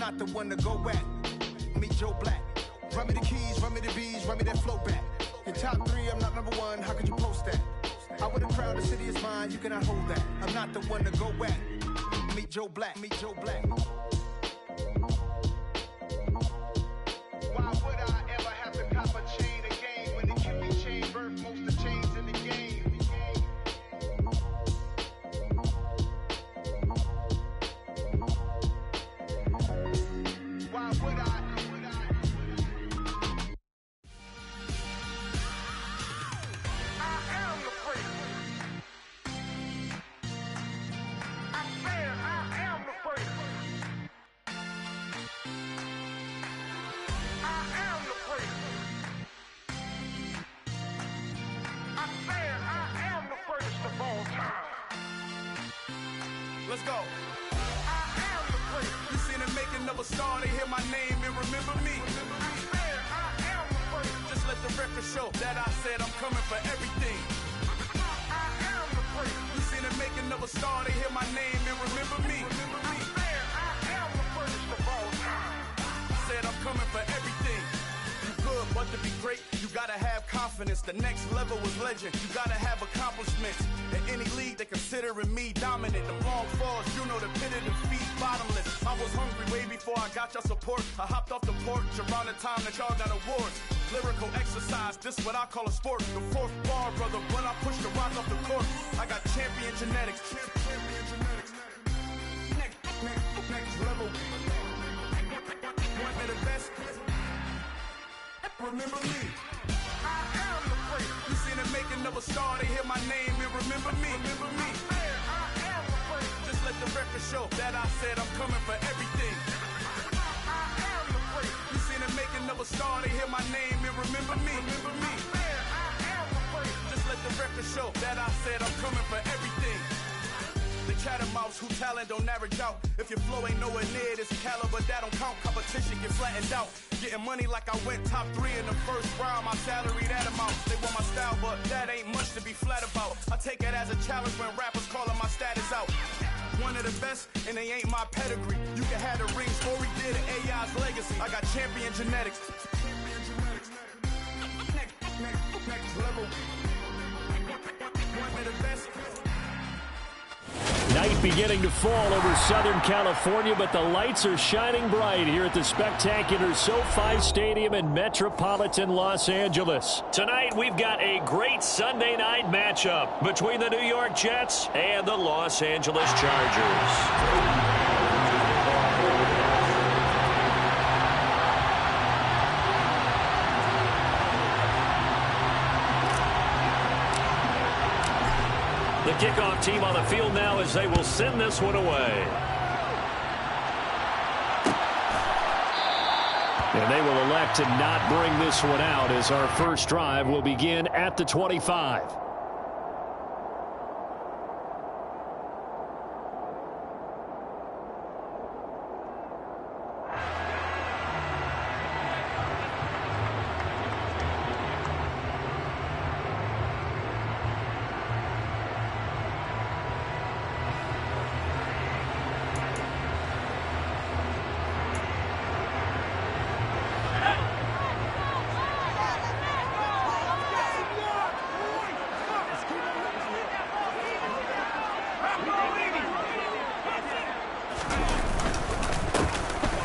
not the one to go at. Meet Joe Black. Run me the keys, run me the bees, run me that flow back. In top 3, I'm not number 1, how could you post that? I would have crowd, the city is mine, you cannot hold that. I'm not the one to go at. Meet Joe Black, meet Joe Black. Why would I ever have to cop a chain again when it can be chain birth, most of the chains in the game? Why would I? Let's go. You seen the making of a star, they hear my name and remember me. Just let the record show that I said I'm coming for everything. You seen the making of a star, they hear my name and remember me. Said I'm coming for everything. You good, but to be great, you gotta have confidence. The next level was legend. You gotta have accomplishments. In any league, they considering me dominant. The long falls, you know the pit of defeat, bottomless. I was hungry way before I got your support. I hopped off the porch around the time that y'all got awards. Lyrical exercise, this what I call a sport. The fourth bar, brother, when I push the rock off the court. I got champion genetics. Next level. Want me the best? Remember me. I am the great. You seen the making of a star, they hear my name and remember me. Remember me. I am the great. Just let the record show that I said I'm coming for everything. I am the great. You seen the making of a star, they hear my name and remember me. Remember me. I am the great. Just let the record show that I said I'm coming for everything. The chattermouths who talent don't average out. If your flow ain't nowhere near this caliber, that don't count. Competition get flattened out. Getting money like I went top 3 in the first round. My salary that amount. They want my style, but that ain't much to be flat about. I take it as a challenge when rappers calling my status out. One of the best, and they ain't my pedigree. You can have the rings, or we did AI's legacy. I got champion genetics. Next level. One of the best. Night beginning to fall over Southern California, but the lights are shining bright here at the spectacular SoFi Stadium in metropolitan Los Angeles. Tonight, we've got a great Sunday night matchup between the New York Jets and the Los Angeles Chargers. The kickoff team on the field now as they will send this one away. And they will elect to not bring this one out as our first drive will begin at the 25.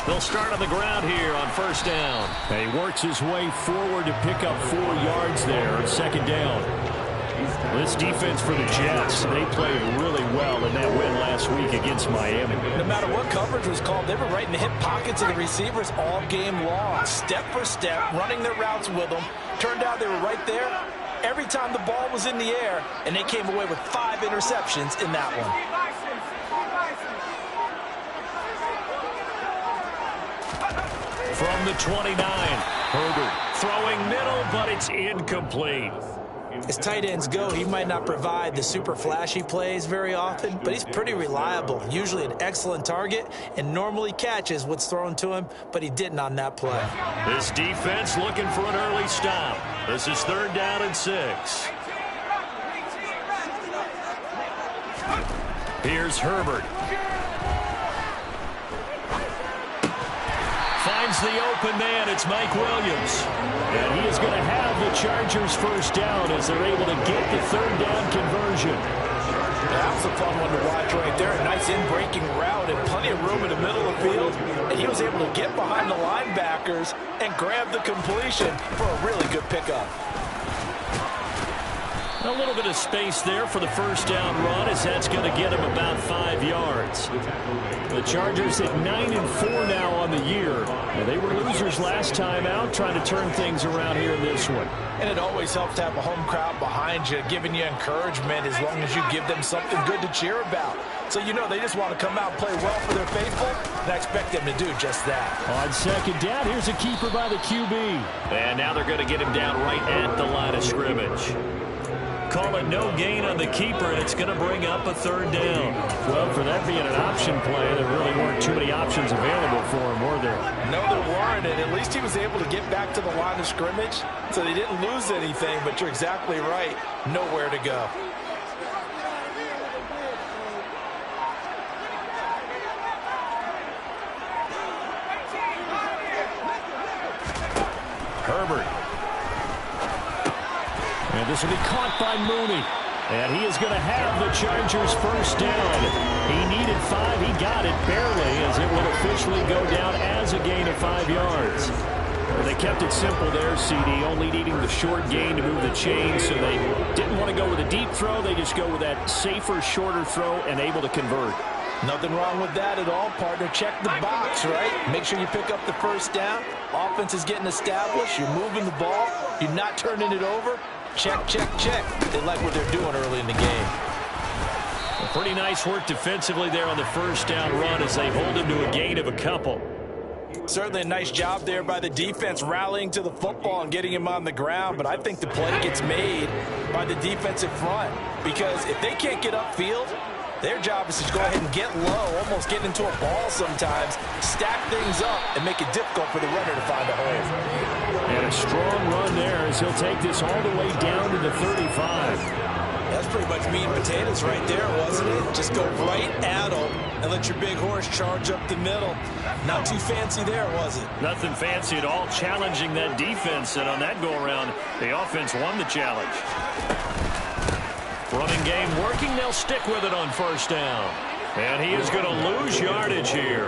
They'll start on the ground here on first down. And he works his way forward to pick up 4 yards there on second down. This defense for the Jets, they played really well in that win last week against Miami. No matter what coverage was called, they were right in the hip pockets of the receivers all game long. Step for step, running their routes with them. Turned out they were right there every time the ball was in the air, and they came away with 5 interceptions in that one. From the 29, Herbert throwing middle, but it's incomplete. As tight ends go, he might not provide the super flashy plays very often, but he's pretty reliable, usually an excellent target, and normally catches what's thrown to him, but he didn't on that play. This defense looking for an early stop. This is 3rd down and 6. Here's Herbert. finds the open man. It's Mike Williams. And he is going to have the Chargers first down as they're able to get the third down conversion. That was a fun one to watch right there. A nice in-breaking route and plenty of room in the middle of the field. And he was able to get behind the linebackers and grab the completion for a really good pickup. A little bit of space there for the first down run, as that's going to get him about 5 yards. The Chargers at 9-4 now on the year. And they were losers last time out, trying to turn things around here in this one. And it always helps to have a home crowd behind you, giving you encouragement as long as you give them something good to cheer about. So you know they just want to come out and play well for their faithful, and I expect them to do just that. On second down, here's a keeper by the QB. And now they're going to get him down right at the line of scrimmage. Call it no gain on the keeper, and it's going to bring up a third down. Well, for that being an option play, there really weren't too many options available for him, were there? No, there weren't, and at least he was able to get back to the line of scrimmage, so they didn't lose anything, but you're exactly right. Nowhere to go. Herbert. And this will be caught by Mooney. And he is going to have the Chargers first down. He needed 5. He got it barely, as it will officially go down as a gain of 5 yards. They kept it simple there, CD, only needing the short gain to move the chain, so they didn't want to go with a deep throw. They just go with that safer, shorter throw and able to convert. Nothing wrong with that at all, partner. Check the box, right? Make sure you pick up the first down. Offense is getting established. You're moving the ball. You're not turning it over. Check, check, check. They like what they're doing early in the game. Pretty nice work defensively there on the first down run as they hold him to a gain of a couple. Certainly a nice job there by the defense rallying to the football and getting him on the ground, but I think the play gets made by the defensive front because if they can't get upfield, their job is to go ahead and get low, almost get into a ball sometimes, stack things up, and make it difficult for the runner to find a hole. And a strong run there as he'll take this all the way down to the 35. That's pretty much meat and potatoes right there, wasn't it? Just go right at them and let your big horse charge up the middle. Not too fancy there, was it? Nothing fancy at all, challenging that defense, and on that go-around, the offense won the challenge. Running game working, they'll stick with it on first down. And he is going to lose yardage here.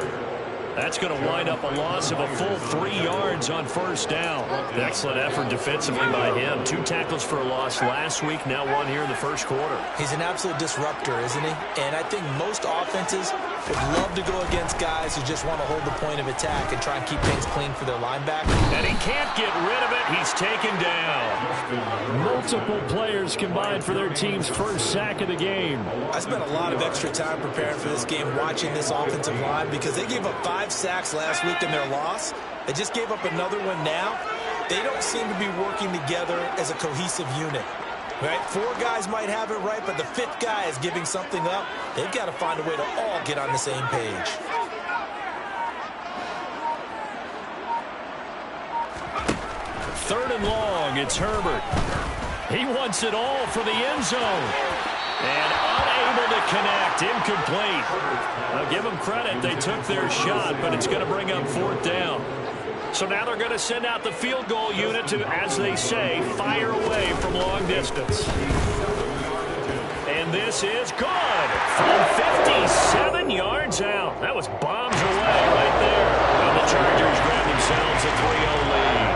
That's going to wind up a loss of a full 3 yards on first down. Excellent effort defensively by him. 2 tackles for a loss last week, now 1 here in the first quarter. He's an absolute disruptor, isn't he? And I think most offenses would love to go against guys who just want to hold the point of attack and try and keep things clean for their linebacker. And he can't get rid of it. He's taken down. Multiple players combined for their team's first sack of the game. I spent a lot of extra time preparing for this game watching this offensive line because they gave up 5 sacks last week in their loss. They just gave up another one now. They don't seem to be working together as a cohesive unit. Right? 4 guys might have it right, but the 5th guy is giving something up. They've got to find a way to all get on the same page. Third and long, it's Herbert. He wants it all for the end zone. And unable to connect, incomplete. I'll give them credit, they took their shot, but it's going to bring up 4th down. So now they're going to send out the field goal unit to, as they say, fire away from long distance. And this is good from 57 yards out. That was bombs away right there. And the Chargers grab themselves a 3-0 lead.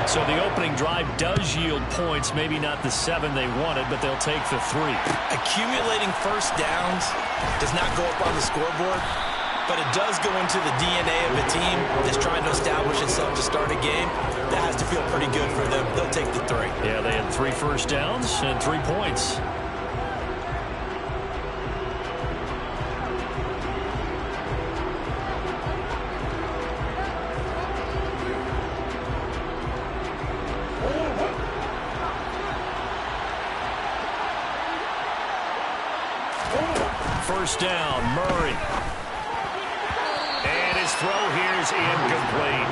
So the opening drive does yield points, maybe not the 7 they wanted, but they'll take the 3. Accumulating first downs does not go up on the scoreboard, but it does go into the DNA of a team that's trying to establish itself to start a game. That has to feel pretty good for them. They'll take the 3. Yeah, they had 3 first downs and 3 points. First down, Murray. And his throw here is incomplete.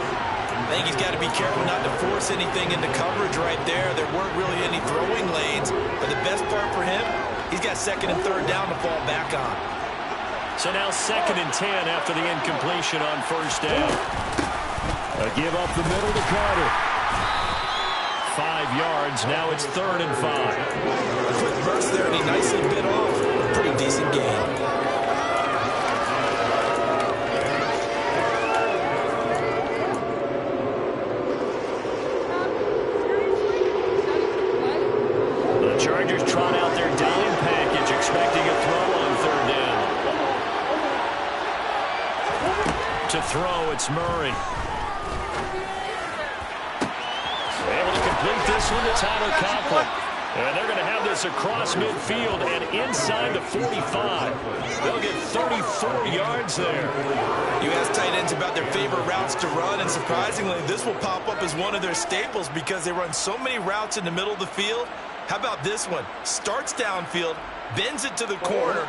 I think he's got to be careful not to force anything into coverage right there. There weren't really any throwing lanes, but the best part for him, he's got 2nd and 3rd down to fall back on. So now 2nd and 10 after the incompletion on first down. A give up the middle to Carter. 5 yards. Now it's 3rd and 5. A quick burst there, and he nicely bit off a pretty decent gain. Chargers trot out their dime package, expecting a throw on 3rd down. To throw, it's Murray. Able to complete this one to Tyler Conklin. And they're going to have this across midfield and inside the 45. They'll get 34 yards there. You ask tight ends about their favorite routes to run, and surprisingly, this will pop up as one of their staples because they run so many routes in the middle of the field. How about this one? Starts downfield, bends it to the corner,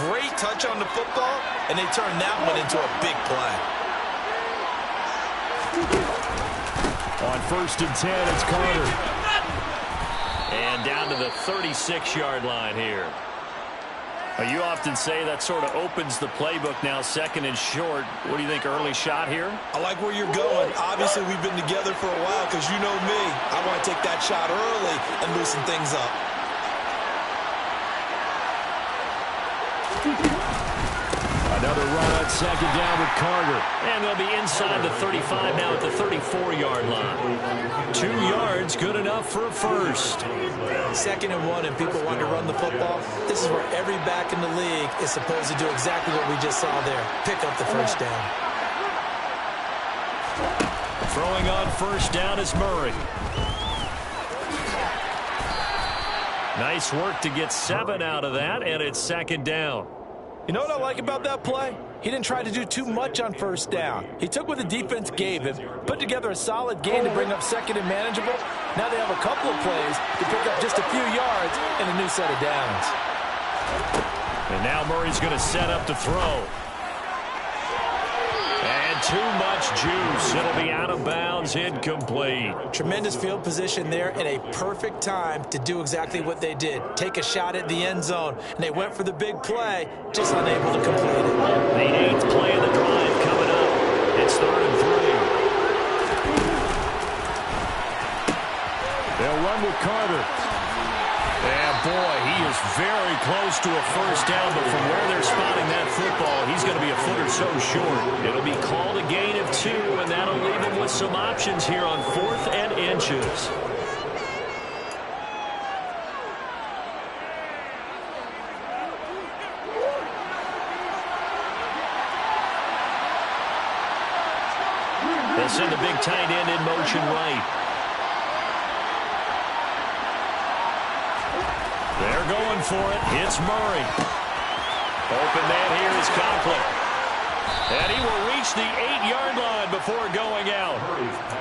great touch on the football, and they turn that one into a big play. On 1st and 10, it's Carter. And down to the 36-yard line here. You often say that sort of opens the playbook now, 2nd and short. What do you think, early shot here? I like where you're going. Obviously, we've been together for a while because you know me. I want to take that shot early and loosen things up. Another run on 2nd down with Carter. And they'll be inside the 35 now at the 34-yard line. 2 yards, good enough for a first. 2nd and 1, and people want to run the football. This is where every back in the league is supposed to do exactly what we just saw there. Pick up the first down. Throwing on 1st down is Murray. Nice work to get 7 out of that, and it's 2nd down. You know what I like about that play? He didn't try to do too much on 1st down. He took what the defense gave him, put together a solid gain to bring up 2nd and manageable. Now they have a couple of plays to pick up just a few yards and a new set of downs. And now Murray's going to set up to throw. And too much juice. It'll be out of bounds, incomplete. Tremendous field position there and a perfect time to do exactly what they did. Take a shot at the end zone. And they went for the big play, just unable to complete it. The 8th play of the drive coming up. It's 3rd and 3. They'll run with Carter. And boy, he is very close to a first down, but from where they're spotting that football, he's going to be a foot or so short. It'll be called a gain of 2, and that'll leave him with some options here on 4th and inches. They'll send the big tight end in motion right. They're going for it. It's Murray. Open man here is Conklin. And he will reach the 8-yard line before going out.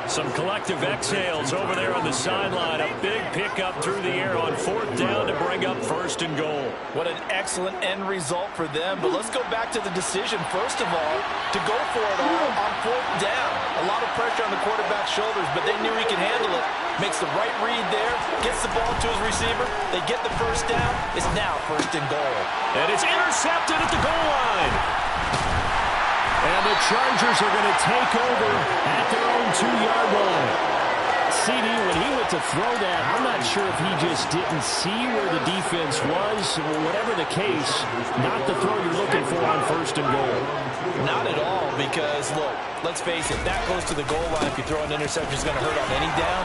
Some collective exhales over there on the sideline. A big pickup through the air on 4th down to bring up 1st and goal. What an excellent end result for them. But let's go back to the decision, first of all, to go for it all on 4th down. A lot of pressure on the quarterback's shoulders, but they knew he could handle it. Makes the right read there, gets the ball to his receiver. They get the first down. It's now 1st and goal. And it's intercepted at the goal line. And the Chargers are going to take over at their own 2-yard line. CD, when he went to throw that, I'm not sure if he just didn't see where the defense was. Whatever the case, not the throw you're looking for on 1st and goal. Not at all, because, look, let's face it, that goes to the goal line. If you throw an interception, it's going to hurt on any down.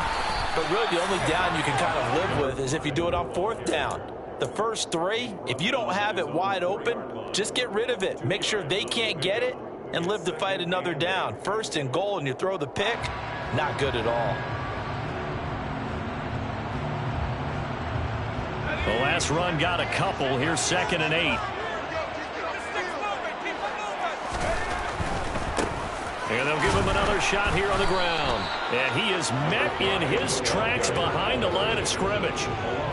But really, the only down you can kind of live with is if you do it on 4th down. The first 3, if you don't have it wide open, just get rid of it. Make sure they can't get it and live to fight another down. 1st and goal, and you throw the pick, not good at all. The last run got a couple. Here's 2nd and 8. And they'll give him another shot here on the ground. And he is met in his tracks behind the line of scrimmage.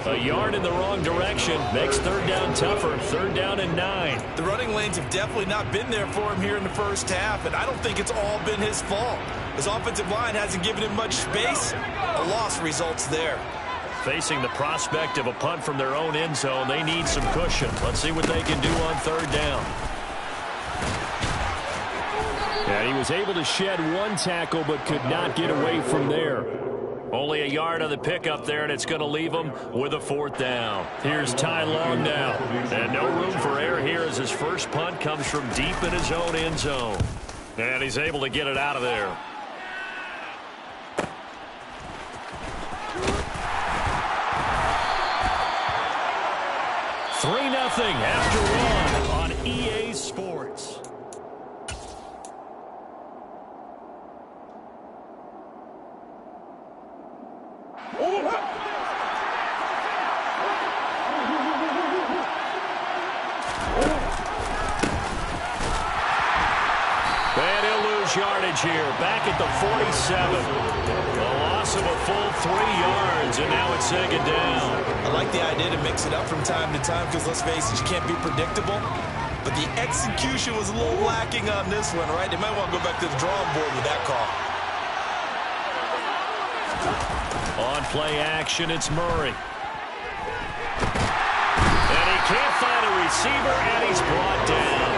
A yard in the wrong direction makes 3rd down tougher. 3rd down and 9. The running lanes have definitely not been there for him here in the first half, and I don't think it's all been his fault. His offensive line hasn't given him much space. A loss results there. Facing the prospect of a punt from their own end zone, they need some cushion. Let's see what they can do on 3rd down. And he was able to shed one tackle but could not get away from there. Only a yard on the pickup there, and it's going to leave him with a 4th down. Here's Ty Long now. And no room for error here as his first punt comes from deep in his own end zone. And he's able to get it out of there. Nothing after one on EA Sports. And he'll lose yardage here, back at the 47. A loss of a full 3 yards, and now it's 2nd down. I like the idea to mix it up from time to time because, let's face it, you can't be predictable. But the execution was a little lacking on this one, right? They might want to go back to the drawing board with that call. On play action, it's Murray. And he can't find a receiver, and he's brought down.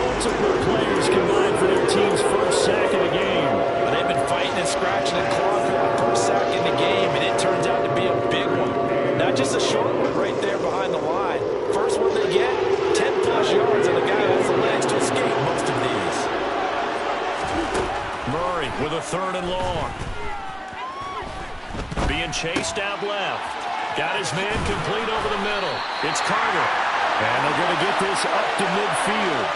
Multiple players combined for their team's first sack of the game. But they've been fighting and scratching and clawing for the first sack in the game, and it turns out to be a big one. Not just a short one right there behind the line. First one they get, 10-plus yards, and the guy has the legs to escape most of these. Murray with a 3rd and long. Being chased out left. Got his man complete over the middle. It's Carter. And they're going to get this up to midfield.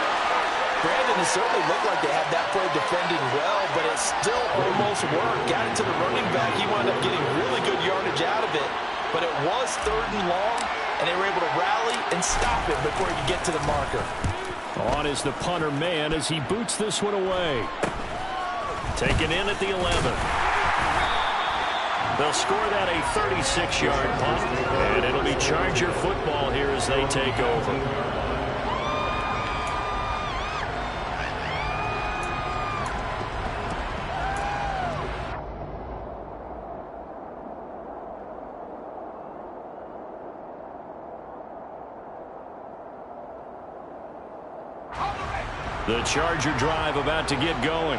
Brandon, it certainly looked like they had that play defending well, but it still almost worked. Got it to the running back. He wound up getting really good yardage out of it. But it was 3rd and long, and they were able to rally and stop it before he could get to the marker. On is the punter man as he boots this one away. Taken in at the 11. They'll score that a 36-yard punt, and it'll be Charger football here as they take over. The Charger drive about to get going.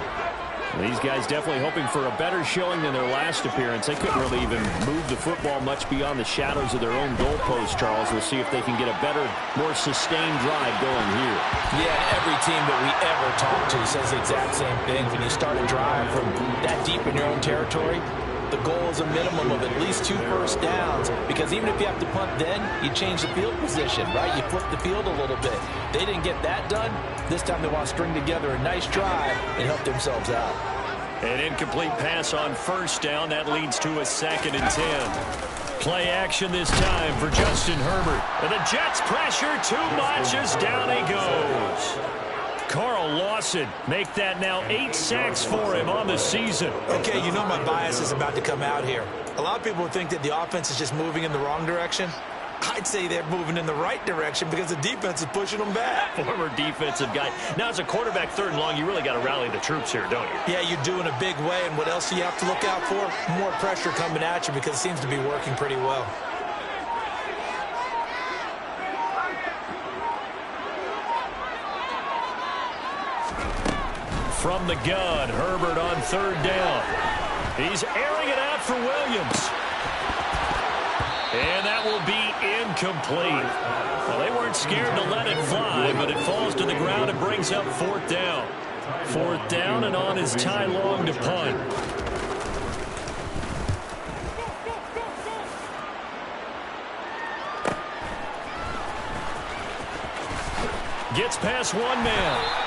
These guys definitely hoping for a better showing than their last appearance. They couldn't really even move the football much beyond the shadows of their own goalpost, Charles. We'll see if they can get a better, more sustained drive going here. Yeah, every team that we ever talk to says the exact same thing. When you start a drive from that deep in your own territory, the goal is a minimum of at least 2 first downs, because even if you have to punt then, you change the field position, right? You flip the field a little bit. They didn't get that done. This time they want to string together a nice drive and help themselves out. An incomplete pass on 1st down. That leads to a 2nd and 10. Play action this time for Justin Herbert. And the Jets pressure too much as down he goes. Carl Lawson make that now 8 sacks for him on the season. Okay, you know my bias is about to come out here. A lot of people think that the offense is just moving in the wrong direction. I'd say they're moving in the right direction because the defense is pushing them back. Former defensive guy. Now, as a quarterback 3rd and long, you really got to rally the troops here, don't you? Yeah, you do in a big way. And what else do you have to look out for? More pressure coming at you because it seems to be working pretty well. From the gun, Herbert on 3rd down. He's airing it out for Williams. And that will be incomplete. Well, they weren't scared to let it fly, but it falls to the ground and brings up 4th down. 4th down, and on is Ty Long to punt. Gets past one man.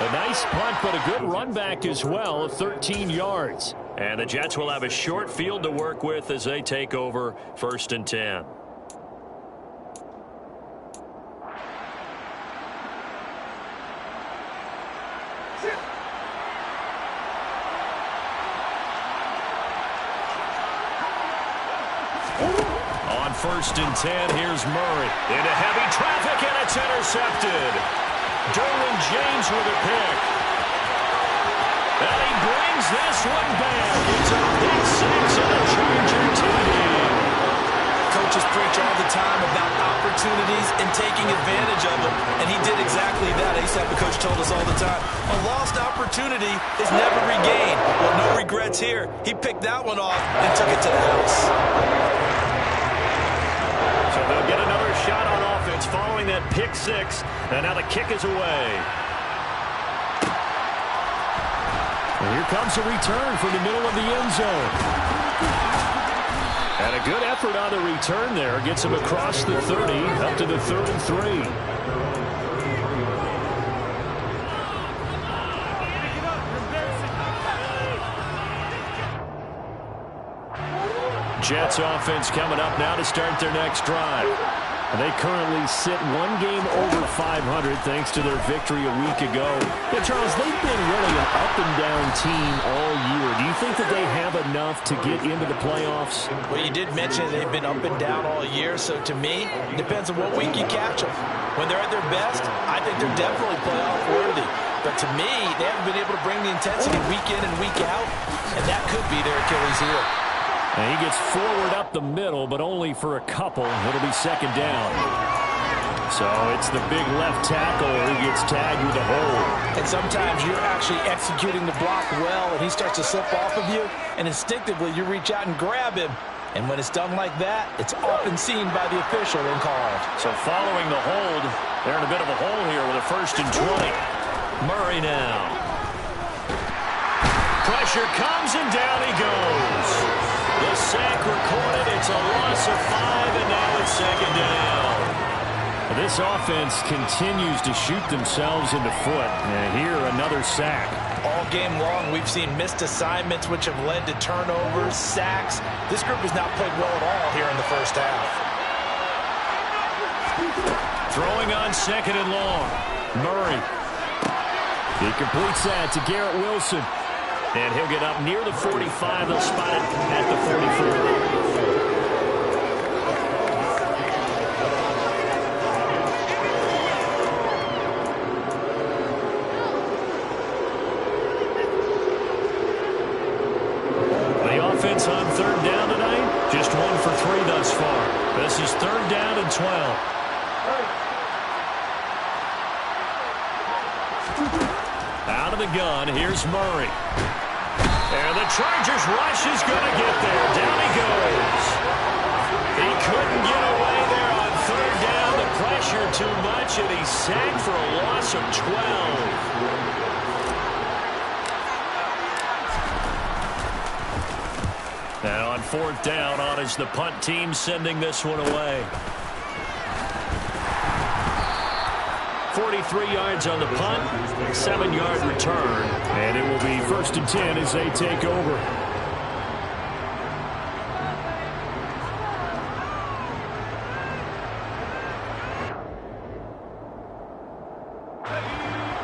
A nice punt, but a good run back as well, 13 yards. And the Jets will have a short field to work with as they take over 1st and 10. On 1st and 10, here's Murray. Into heavy traffic, and it's intercepted. Derwin James with a pick. And he brings this one back. It's a big 6 and a Charger TD. Coach is preach all the time about opportunities and taking advantage of them, and he did exactly that. I used to have a coach told us all the time, a lost opportunity is never regained. Well, no regrets here. He picked that one off and took it to the house. So they'll get another shot on offense following that pick six, and now the kick is away. And here comes a return from the middle of the end zone. And a good effort on the return there. Gets him across the 30, up to the 33. Jets offense coming up now to start their next drive. They currently sit one game over 500 thanks to their victory a week ago. Yeah, Charles, they've been really an up-and-down team all year. Do you think that they have enough to get into the playoffs? Well, you did mention they've been up and down all year, so to me, it depends on what week you catch them. When they're at their best, I think they're definitely playoff worthy. But to me, they haven't been able to bring the intensity week in and week out, and that could be their Achilles heel. And he gets forward up the middle, but only for a couple. It'll be second down. So it's the big left tackle who gets tagged with a hold. And sometimes you're actually executing the block well, and he starts to slip off of you, and instinctively you reach out and grab him. And when it's done like that, it's often seen by the official and called. So following the hold, they're in a bit of a hole here with a 1st and 20. Murray now. Pressure comes, and down he goes. The sack recorded. It's a loss of 5, and now it's second down. This offense continues to shoot themselves in the foot. And here, another sack. All game long, we've seen missed assignments, which have led to turnovers, sacks. This group has not played well at all here in the first half. Throwing on 2nd and long. Murray. He completes that to Garrett Wilson. And he'll get up near the 45. They'll spot it at the 44. Offense on 3rd down tonight. Just 1 for 3 thus far. This is 3rd down and 12. Out of the gun, here's Murray. And the Chargers rush is going to get there. Down he goes. He couldn't get away there on 3rd down. The pressure too much, and he's sacked for a loss of 12. And on 4th down, on is the punt team sending this one away. 43 yards on the punt, 7-yard return, and it will be 1st and 10 as they take over.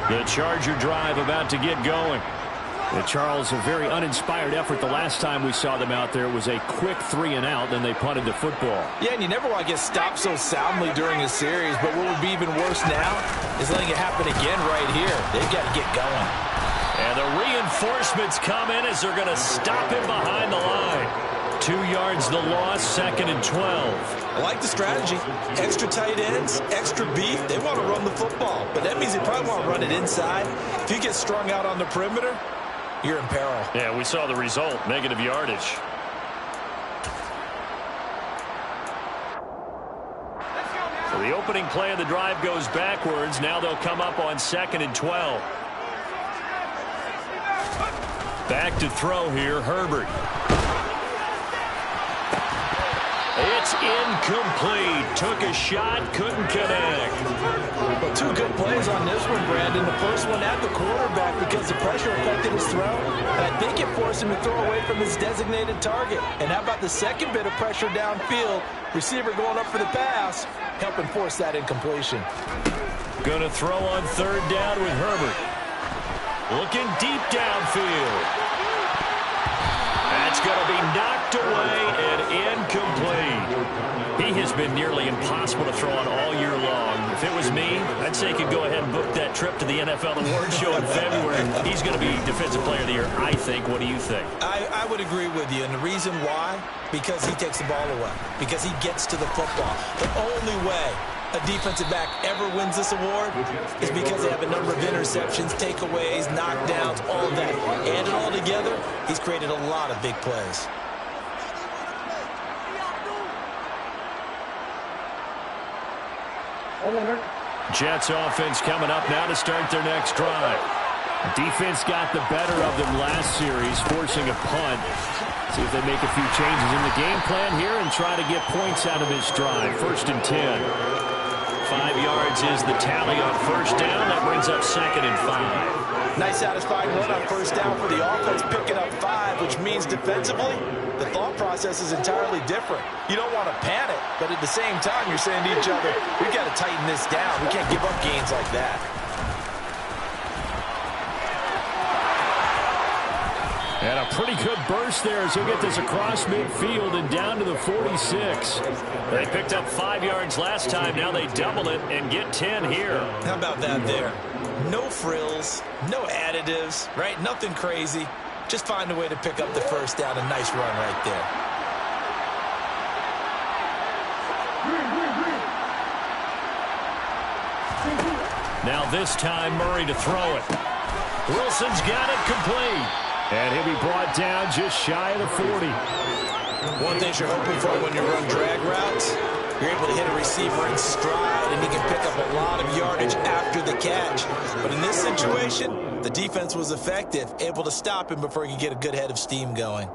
The Charger drive about to get going. Charles, a very uninspired effort the last time we saw them out there. It was a quick 3-and-out, then they punted the football. Yeah, and you never want to get stopped so soundly during a series, but what would be even worse now is letting it happen again right here. They've got to get going. And the reinforcements come in as they're going to stop him behind the line. 2 yards the loss, 2nd and 12. I like the strategy. Extra tight ends, extra beef. They want to run the football, but that means they probably want to run it inside. If you get strung out on the perimeter, you're in peril. Yeah, we saw the result, negative yardage. So the opening play of the drive goes backwards. Now they'll come up on 2nd and 12. Back to throw here, Herbert. It's incomplete. Took a shot, couldn't connect. Well, 2 good plays on this one, Brandon. The first one at the quarterback because the pressure affected his throw. And I think it forced him to throw away from his designated target. And how about the second bit of pressure downfield? Receiver going up for the pass, helping force that incompletion. Going to throw on 3rd down with Herbert. Looking deep downfield. That's going to be knocked away and incomplete. He has been nearly impossible to throw on all year long. If it was me, I'd say he could go ahead and book that trip to the NFL Awards Show in February. He's going to be Defensive Player of the Year, I think. What do you think? I would agree with you, and the reason why, because he takes the ball away, because he gets to the football. The only way a defensive back ever wins this award is because they have a number of interceptions, takeaways, knockdowns, all of that. Add it all together, he's created a lot of big plays. Jets offense coming up now to start their next drive. Defense got the better of them last series, forcing a punt. See if they make a few changes in the game plan here and try to get points out of this drive. 1st and 10. 5 yards is the tally on first down. That brings up 2nd and 5. Nice satisfying run on first down for the offense, picking up 5, which means defensively, the thought process is entirely different. You don't want to panic, but at the same time, you're saying to each other, we've got to tighten this down. We can't give up gains like that. And a pretty good burst there as he'll get this across midfield and down to the 46. They picked up 5 yards last time. Now they double it and get 10 here. How about that there? No frills, no additives, right? Nothing crazy. Just find a way to pick up the first down. A nice run right there. Now this time Murray to throw it. Wilson's got it complete. And he'll be brought down just shy of the 40. One thing you're hoping for when you run drag routes, you're able to hit a receiver in stride, and he can pick up a lot of yardage after the catch. But in this situation, the defense was effective, able to stop him before he could get a good head of steam going.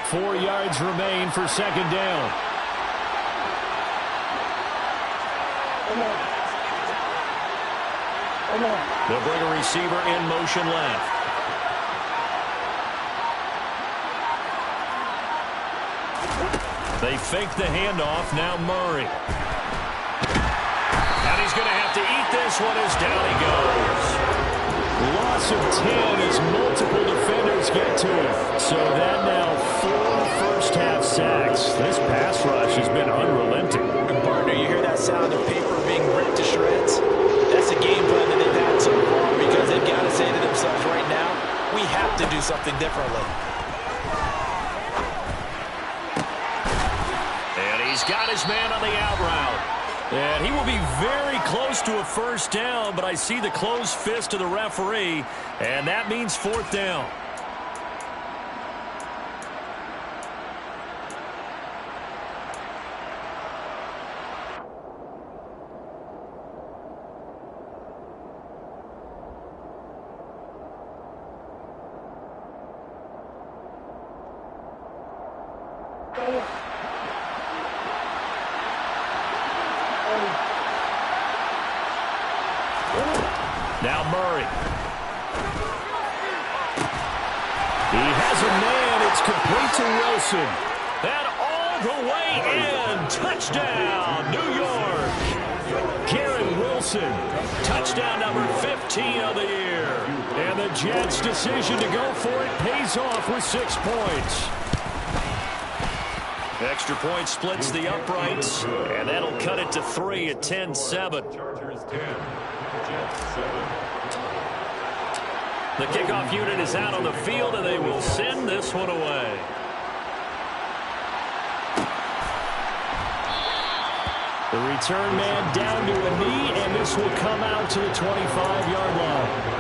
4 yards remain for 2nd down. They'll bring a receiver in motion left. They fake the handoff. Now Murray. And he's going to have to eat this one as down he goes. Loss of 10 as multiple defenders get to him. So that now 4 first-half sacks. This pass rush has been unrelenting. And partner, you hear that sound of paper being ripped to shreds? That's the game plan that they've had so far because they've got to say to themselves right now, we have to do something differently. He's got his man on the out route. And he will be very close to a first down, but I see the closed fist of the referee, and that means 4th down. Now Murray. He has a man. It's complete to Wilson. And all the way in. Touchdown, New York. Garrett Wilson. Touchdown number 15 of the year. And the Jets' decision to go for it pays off with 6 points. Extra point splits the uprights, and that'll cut it to 3 at 10-7. The kickoff unit is out on the field, and they will send this one away. The return man down to a knee, and this will come out to the 25-yard line.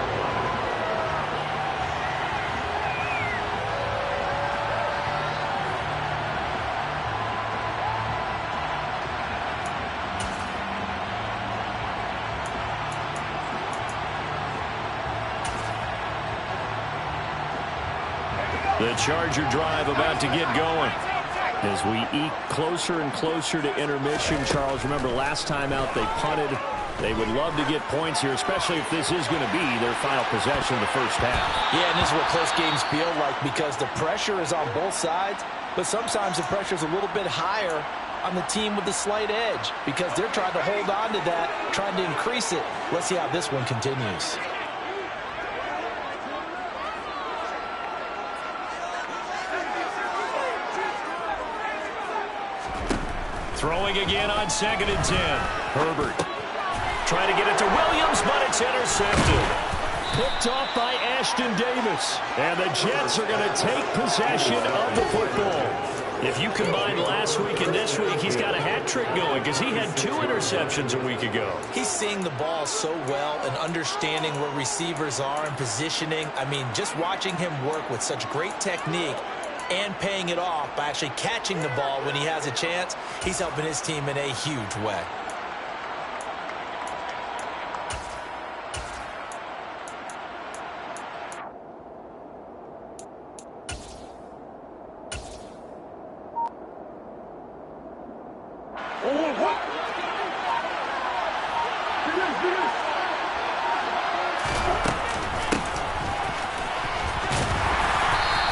The Charger drive about to get going. As we eke closer and closer to intermission, Charles, remember last time out they punted. They would love to get points here, especially if this is going to be their final possession of the first half. Yeah, and this is what close games feel like because the pressure is on both sides, but sometimes the pressure is a little bit higher on the team with the slight edge because they're trying to hold on to that, trying to increase it. Let's see how this one continues. Throwing again on 2nd and 10. Herbert trying to get it to Williams, but it's intercepted. Picked off by Ashton Davis. And the Jets are going to take possession of the football. If you combine last week and this week, he's got a hat trick going because he had 2 interceptions a week ago. He's seeing the ball so well and understanding where receivers are and positioning. I mean, just watching him work with such great technique and paying it off by actually catching the ball when he has a chance, he's helping his team in a huge way.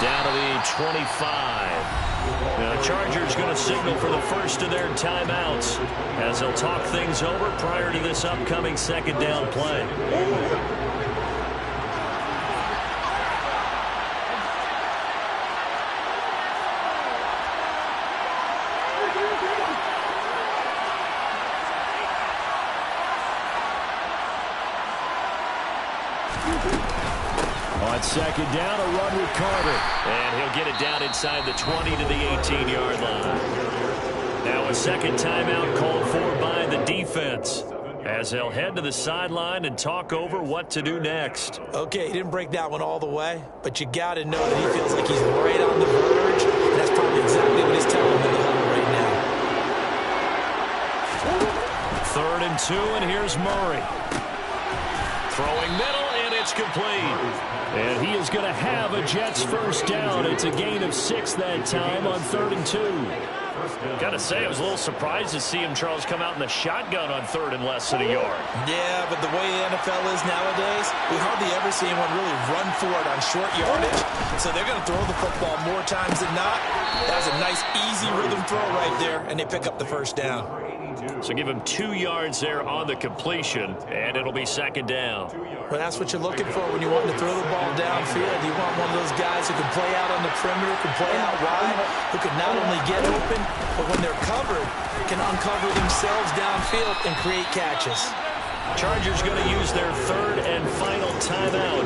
Down to the 25. The Chargers going to signal for the first of their timeouts as they'll talk things over prior to this upcoming 2nd down play. On 2nd down, a run with Carter. And he'll get it down inside the 20 to the 18-yard line. Now a 2nd timeout called for by the defense as they'll head to the sideline and talk over what to do next. Okay, he didn't break that one all the way, but you got to know that he feels like he's right on the verge, and that's probably exactly what he's telling him in the huddle right now. 3rd and 2, and here's Murray. Throwing middle, and it's complete. And he is going to have a Jets first down. It's a gain of 6 that time on 3rd and 2. Got to say, I was a little surprised to see him, Charles, come out in the shotgun on 3rd and less than a yard. Yeah, but the way the NFL is nowadays, we hardly ever see anyone really run for it on short yardage. So they're going to throw the football more times than not. That was a nice, easy rhythm throw right there, and they pick up the first down. So give him 2 yards there on the completion, and it'll be 2nd down. Well, that's what you're looking for when you want to throw the ball downfield. You want one of those guys who can play out on the perimeter, can play out wide, who can not only get open, but when they're covered, can uncover themselves downfield and create catches. Chargers going to use their 3rd and final timeout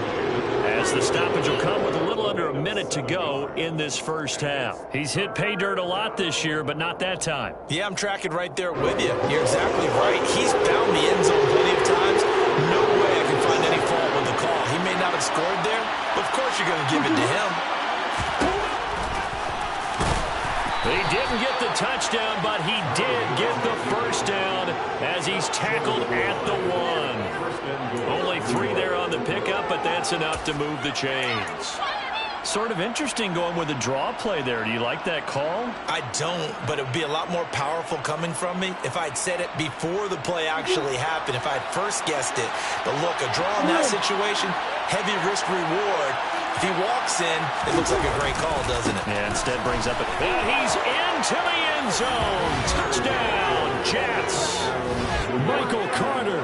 as the stoppage will come with a little under a minute to go in this first half. He's hit pay dirt a lot this year, but not that time. Yeah, I'm tracking right there with you. You're exactly right. He's found the end zone plenty of times. No way I can find any fault with the call. He may not have scored there, but of course you're going to give it to him. He didn't get the touchdown, but he did get the first down as he's tackled at the 1. Only 3 there on the pickup, but that's enough to move the chains. Sort of interesting going with a draw play there. Do you like that call? I don't, but it would be a lot more powerful coming from me if I'd said it before the play actually happened, if I'd first guessed it. But look, a draw in that situation, heavy risk reward. If he walks in, it looks like a great call, doesn't it? Yeah, instead brings up it. And he's into the end zone. Touchdown, Jets. Michael Carter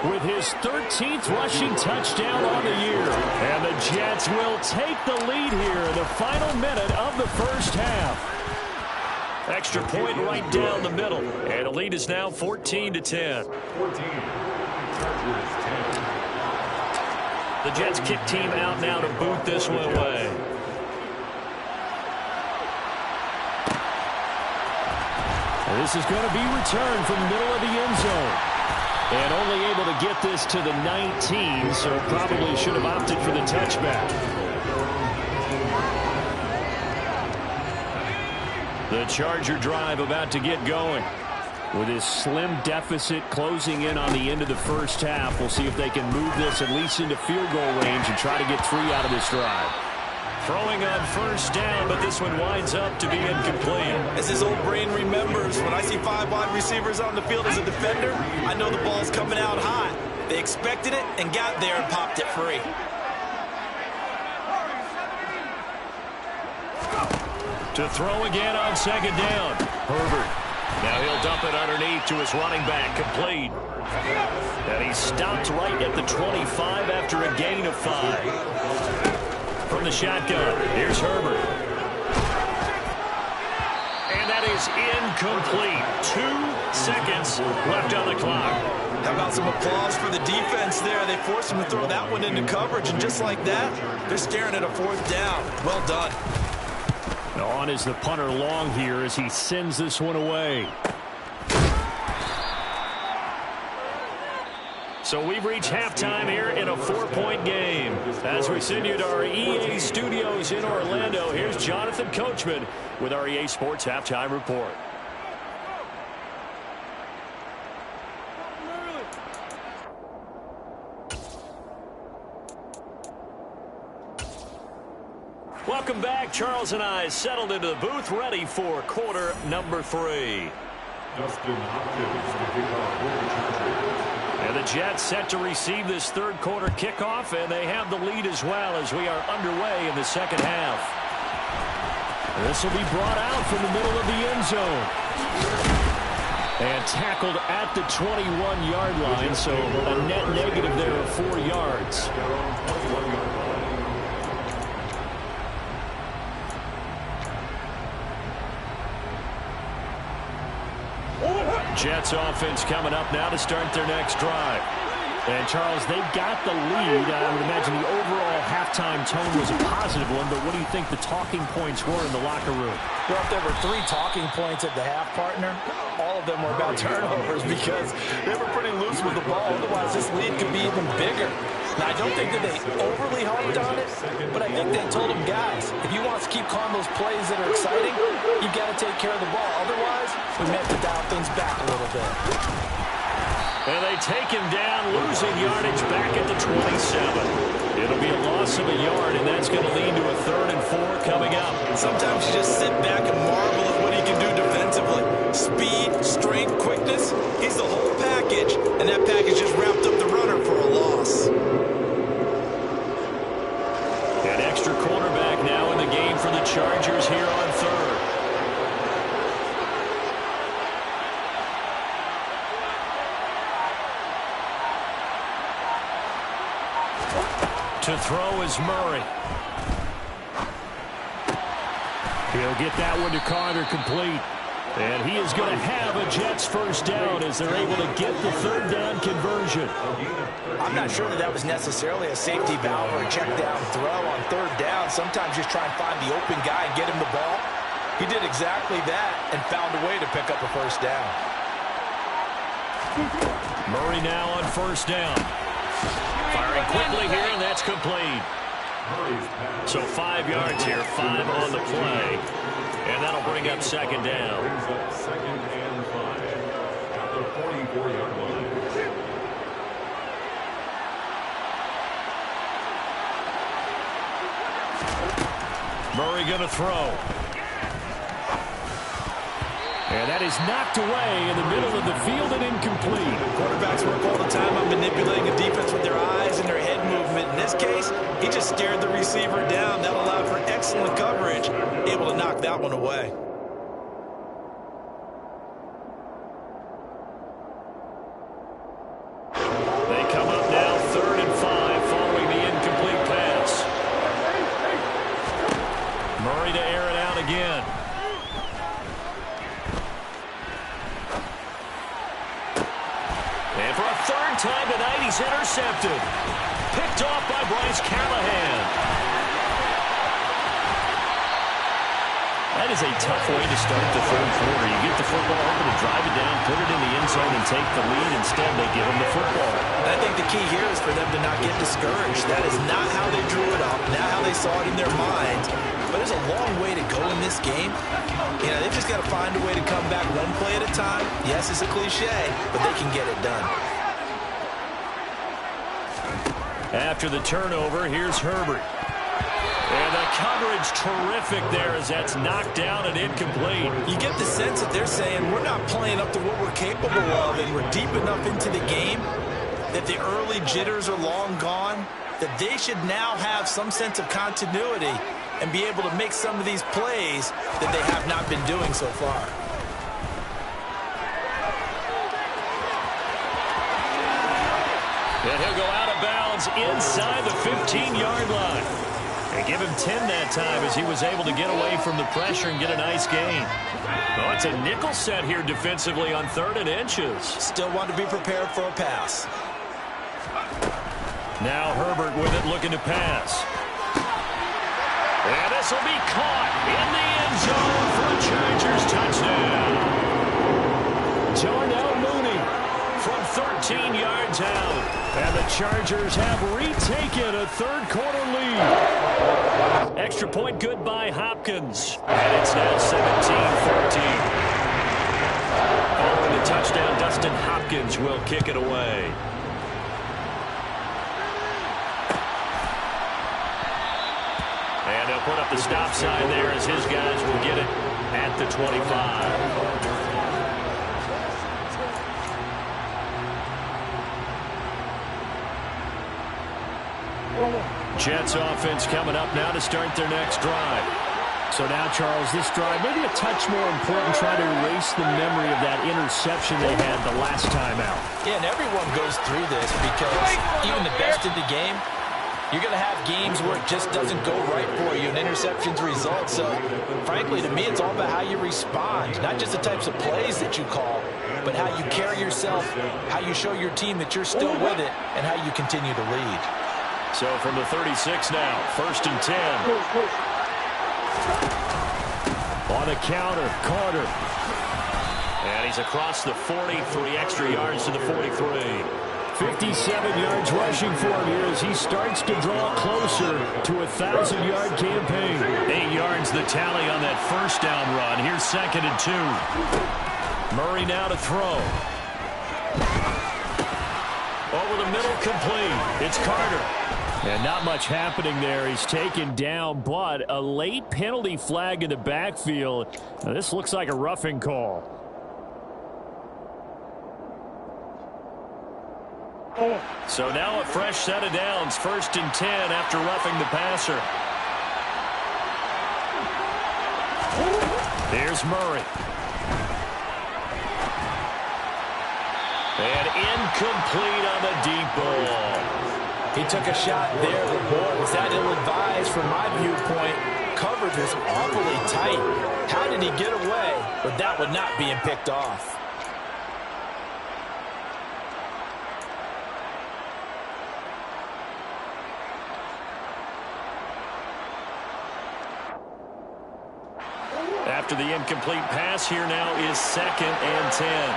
with his 13th rushing touchdown on the year. And the Jets will take the lead here in the final minute of the first half. Extra point right down the middle. And the lead is now 14-10. The Jets kick team out now to boot this one away. And this is going to be returned from the middle of the end zone. And only able to get this to the 19, so probably should have opted for the touchback. The Charger drive about to get going. With his slim deficit closing in on the end of the first half, we'll see if they can move this at least into field goal range and try to get 3 out of this drive. Throwing on first down, but this one winds up to be incomplete. As his old brain remembers, when I see 5 wide receivers on the field as a defender, I know the ball's coming out hot. They expected it and got there and popped it free. To throw again on second down. Herbert. Now he'll dump it underneath to his running back, complete. And he's stopped right at the 25 after a gain of 5. From the shotgun, here's Herbert. And that is incomplete. 2 seconds left on the clock. How about some applause for the defense there? They forced him to throw that one into coverage, and just like that, they're staring at a 4th down. Well done. On is the punter long here as he sends this one away. So we've reached halftime here in a 4-point game. As we send you to our EA studios in Orlando, here's Jonathan Coachman with our EA Sports Halftime Report. Welcome back. Charles and I settled into the booth, ready for quarter number 3. And the Jets set to receive this third quarter kickoff, and they have the lead as well as we are underway in the second half. This will be brought out from the middle of the end zone. And tackled at the 21-yard line, so a net negative there of 4 yards. Jets offense coming up now to start their next drive. And, Charles, they've got the lead. I would imagine the overall halftime tone was a positive one, but what do you think the talking points were in the locker room? Well, if there were 3 talking points at the half, partner, all of them were about turnovers because they were pretty loose with the ball. Otherwise, this lead could be even bigger. Now, I don't think that they overly harped on it, but I think they told them, guys, if you want us to keep calling those plays that are exciting, you've got to take care of the ball. Otherwise, we may have to dial things back a little bit. And they take him down, losing yardage back at the 27. It'll be a loss of a yard, and that's going to lead to a 3rd and 4 coming up. Sometimes you just sit back and marvel at what he can do defensively. Speed, strength, quickness, he's the whole package, and that package just wrapped up the runner for a loss. An extra quarterback now in the game for the Chargers here on 3rd. To throw is Murray. He'll get that one to Carter complete. And he is going to have a Jets first down as they're able to get the 3rd down conversion. I'm not sure that was necessarily a safety valve or a check down throw on 3rd down. Sometimes just try and find the open guy and get him the ball. He did exactly that and found a way to pick up a first down. Murray now on 1st down. Firing quickly here, and that's complete. So 5 yards here, 5 on the play. And that'll bring up 2nd down. Second and 5 at the 44-yard line. Murray going to throw. And that is knocked away in the middle of the field and incomplete. Quarterbacks work all the time on manipulating a defense with their eyes and their head movement. In this case, he just stared the receiver down. That allowed for excellent coverage, able to knock that one away. They come up now 3rd and 5 following the incomplete pass. Murray to air it out again. And for a 3rd time tonight, he's intercepted. Picked off by Bryce Callahan. That is a tough way to start the 3rd quarter. You get the football, hoping to drive it down, put it in the end zone, and take the lead. Instead, they give him the football. And I think the key here is for them to not get discouraged. That is not how they drew it up, not how they saw it in their minds. But there's a long way to go in this game. You know, they've just got to find a way to come back one play at a time. Yes, it's a cliche, but they can get it done. After the turnover, here's Herbert. And the coverage terrific there as that's knocked down and incomplete. You get the sense that they're saying we're not playing up to what we're capable of, and we're deep enough into the game that the early jitters are long gone, that they should now have some sense of continuity and be able to make some of these plays that they have not been doing so far. And he'll go out of bounds inside the 15-yard line. They give him 10 that time as he was able to get away from the pressure and get a nice gain. Oh, it's a nickel set here defensively on 3rd and inches. Still want to be prepared for a pass. Now Herbert with it, looking to pass. And this will be caught in the end zone for a Chargers touchdown. Darnell Mooney from 13 yards out. And the Chargers have retaken a 3rd quarter lead. Extra point good by Hopkins. And it's now 17-14. Following the touchdown, Dustin Hopkins will kick it away. And they'll put up the stop sign there as his guys will get it at the 25. Jets offense coming up now to start their next drive. So now, Charles, this drive maybe a touch more important, try to erase the memory of that interception they had the last time out. Yeah, and everyone goes through this because even the best in the game, you're going to have games where it just doesn't go right for you and interceptions result. So, frankly, to me, it's all about how you respond, not just the types of plays that you call, but how you carry yourself, how you show your team that you're still with it, and how you continue to lead. So from the 36 now, 1st and 10. On the counter, Carter. And he's across the 40, 3 extra yards to the 43. 57 yards rushing for him here as he starts to draw closer to a 1,000-yard campaign. 8 yards the tally on that 1st down run. Here's 2nd and 2. Murray now to throw. Over the middle, complete. It's Carter. And not much happening there. He's taken down, but a late penalty flag in the backfield. Now, this looks like a roughing call. So now a fresh set of downs. 1st and 10 after roughing the passer. Here's Murray. And incomplete on the deep ball. He took a shot there, but boy, was that ill-advised from my viewpoint. Coverage was awfully tight. How did he get away? But that would not being picked off. After the incomplete pass, here now is 2nd and 10.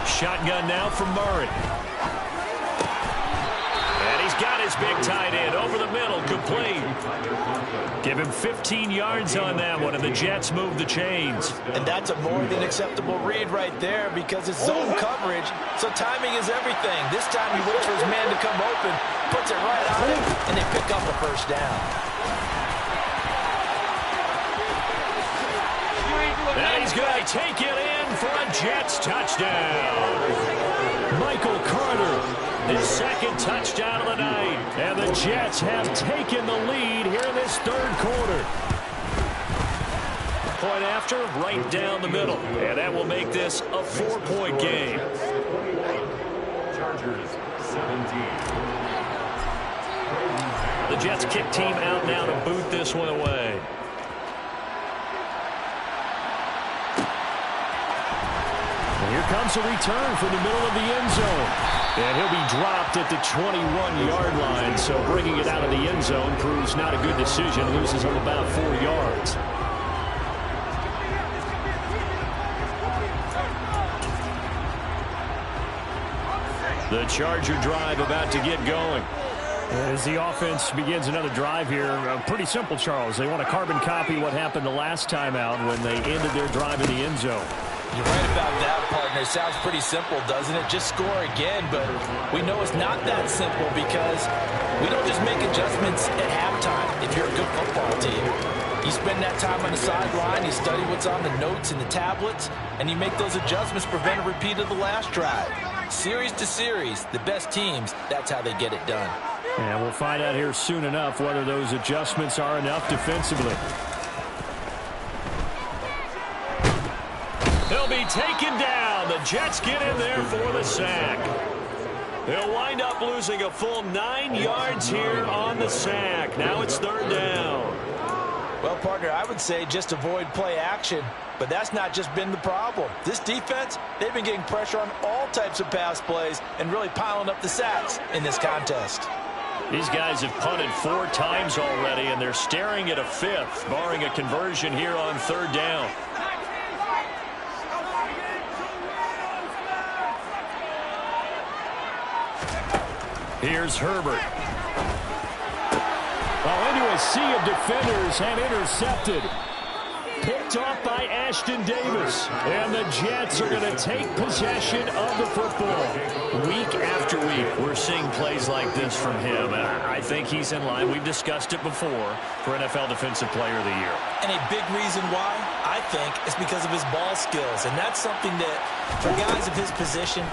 Shotgun now from Murray. And he's got his big tight end over the middle, complete. Give him 15 yards on that one, and the Jets move the chains. And that's a more than acceptable read right there because it's zone coverage, so timing is everything. This time he waits for his man to come open, puts it right on him, and they pick up a 1st down. And he's going to take it in for a Jets touchdown. Michael Carter, his 2nd touchdown of the night. And the Jets have taken the lead here in this 3rd quarter. Point after, right down the middle. And that will make this a 4-point game. Chargers 17. The Jets kick team out now to boot this one away. Here comes a return from the middle of the end zone. And he'll be dropped at the 21-yard line. So bringing it out of the end zone proves not a good decision. Loses him about 4 yards. The Charger drive about to get going. As the offense begins another drive here, pretty simple, Charles. They want to carbon copy what happened the last time out when they ended their drive in the end zone. You're right about that, partner. Sounds pretty simple, doesn't it? Just score again, but we know it's not that simple because we don't just make adjustments at halftime if you're a good football team. You spend that time on the sideline, you study what's on the notes and the tablets, and you make those adjustments, prevent a repeat of the last drive. Series to series, the best teams, that's how they get it done. And we'll find out here soon enough whether those adjustments are enough defensively. He'll be taken down. The Jets get in there for the sack. They'll wind up losing a full 9 yards here on the sack. Now it's 3rd down. Well, partner, I would say just avoid play action, but that's not just been the problem. This defense, they've been getting pressure on all types of pass plays and really piling up the sacks in this contest. These guys have punted 4 times already, and they're staring at a 5th, barring a conversion here on 3rd down. Here's Herbert. Into a sea of defenders and intercepted. Picked off by Ashton Davis. And the Jets are going to take possession of the football. Week after week, we're seeing plays like this from him. And I think he's in line. We've discussed it before for NFL Defensive Player of the Year. And a big reason why, I think, is because of his ball skills. And that's something that, for guys of his position,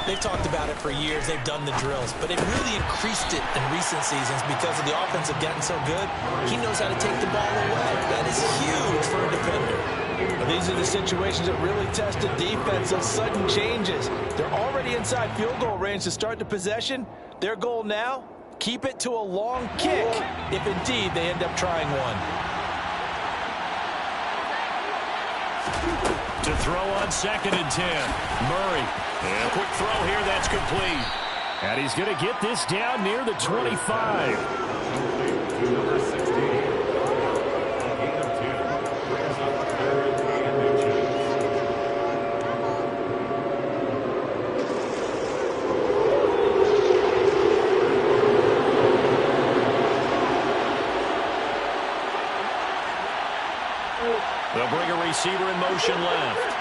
they've talked about it for years. They've done the drills. But they've really increased it in recent seasons because of the offense have gotten so good. He knows how to take the ball away. That is huge for a defender. These are the situations that really test a defense, those sudden changes. They're already inside field goal range to start the possession. Their goal now, keep it to a long kick if indeed they end up trying one. To throw on 2nd and 10. Murray. And a quick throw here. That's complete. And he's going to get this down near the 25. Number 16. A gain of 10. Brings up 3rd and inches. They'll bring a receiver in motion left.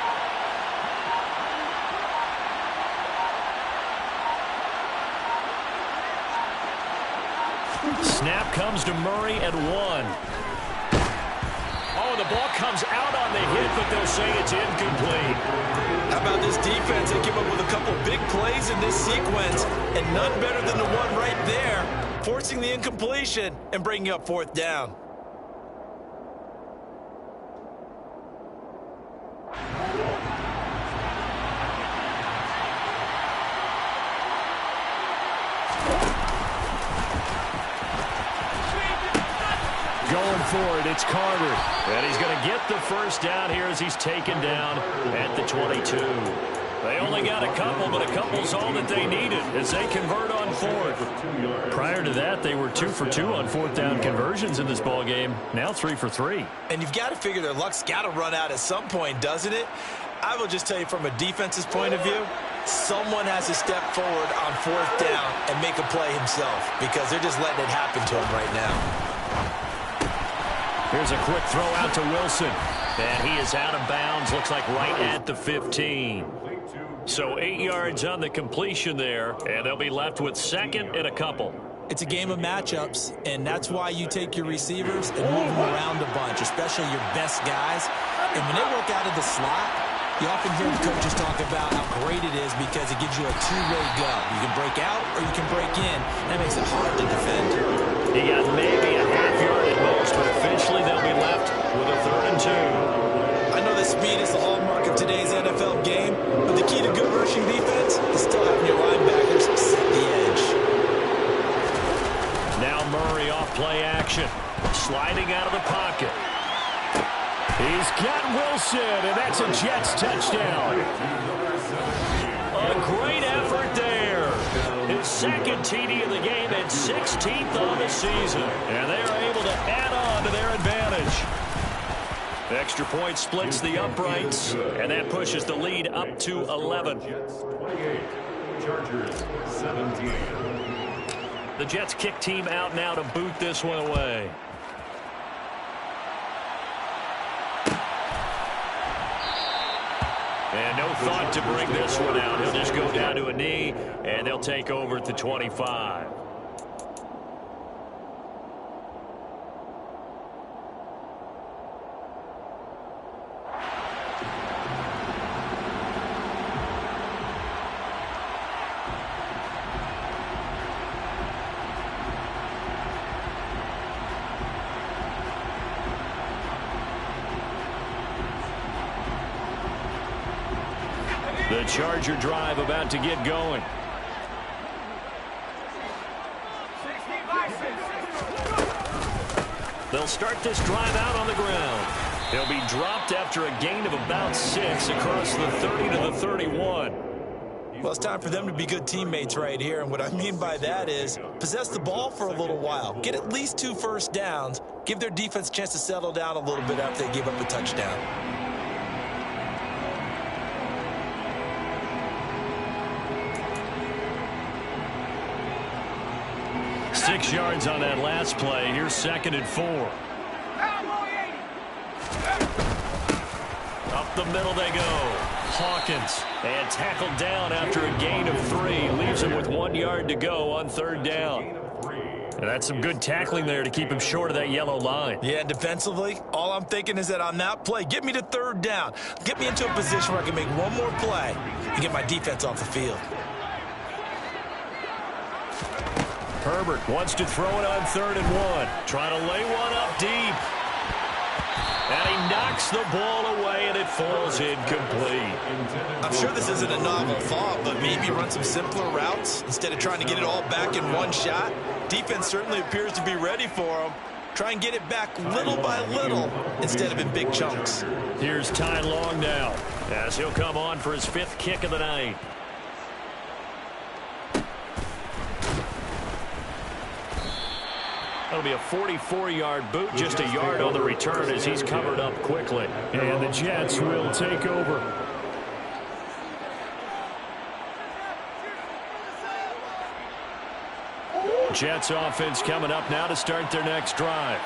Snap comes to Murray at 1. Oh, the ball comes out on the hit, but they'll say it's incomplete. How about this defense? They came up with a couple big plays in this sequence, and none better than the one right there, forcing the incompletion and bringing up 4th down. Going for it, it's Carter. And he's going to get the 1st down here as he's taken down at the 22. They only got a couple, but a couple's all that they needed as they convert on 4th. Prior to that, they were 2 for 2 on 4th down conversions in this ballgame. Now 3 for 3. And you've got to figure their luck's got to run out at some point, doesn't it? I will just tell you from a defense's point of view, someone has to step forward on 4th down and make a play himself because they're just letting it happen to him right now. Here's a quick throw out to Wilson. And he is out of bounds, looks like right at the 15. So 8 yards on the completion there, and they'll be left with 2nd and a couple. It's a game of matchups, and that's why you take your receivers and move them around a bunch, especially your best guys. And when they work out of the slot, you often hear the coaches talk about how great it is because it gives you a two-way go. You can break out or you can break in. That makes it hard to defend. He got maybe a half yard at most, but eventually they'll be left with a 3rd and 2. I know that speed is the hallmark of today's NFL game, but the key to good rushing defense is still having your linebackers set the edge. Now Murray off play action, sliding out of the pocket. He's got Wilson, and that's a Jets touchdown. A great effort there. His 2nd TD of the game and 16th on the season. And they are able to add on to their advantage. Extra point splits the uprights, and that pushes the lead up to 11. Jets 28, Chargers 17. The Jets kick team out now to boot this one away. And no thought to bring this one out. He'll just go down to a knee, and they'll take over at the 25. The Charger drive about to get going. They'll start this drive out on the ground. He'll be dropped after a gain of about 6 across the 30 to the 31. Well, it's time for them to be good teammates right here, and what I mean by that is possess the ball for a little while, get at least 2 first downs, give their defense a chance to settle down a little bit after they give up a touchdown. Six yards on that last play. Here's 2nd and 4. Up the middle they go. Hawkins, and tackled down after a gain of 3. Leaves him with 1 yard to go on 3rd down. And that's some good tackling there to keep him short of that yellow line. Yeah, and defensively, all I'm thinking is that on that play, get me to 3rd down. Get me into a position where I can make one more play and get my defense off the field. Herbert wants to throw it on 3rd and 1. Trying to lay one up deep. And he knocks the ball away, and it falls incomplete. I'm sure this isn't a novel thought, but maybe run some simpler routes instead of trying to get it all back in one shot. Defense certainly appears to be ready for him. Try and get it back little by little instead of in big chunks. Here's Ty Long now, as he'll come on for his 5th kick of the night. That'll be a 44-yard boot, just a yard on the return as he's covered up quickly. And the Jets will take over. Jets offense coming up now to start their next drive.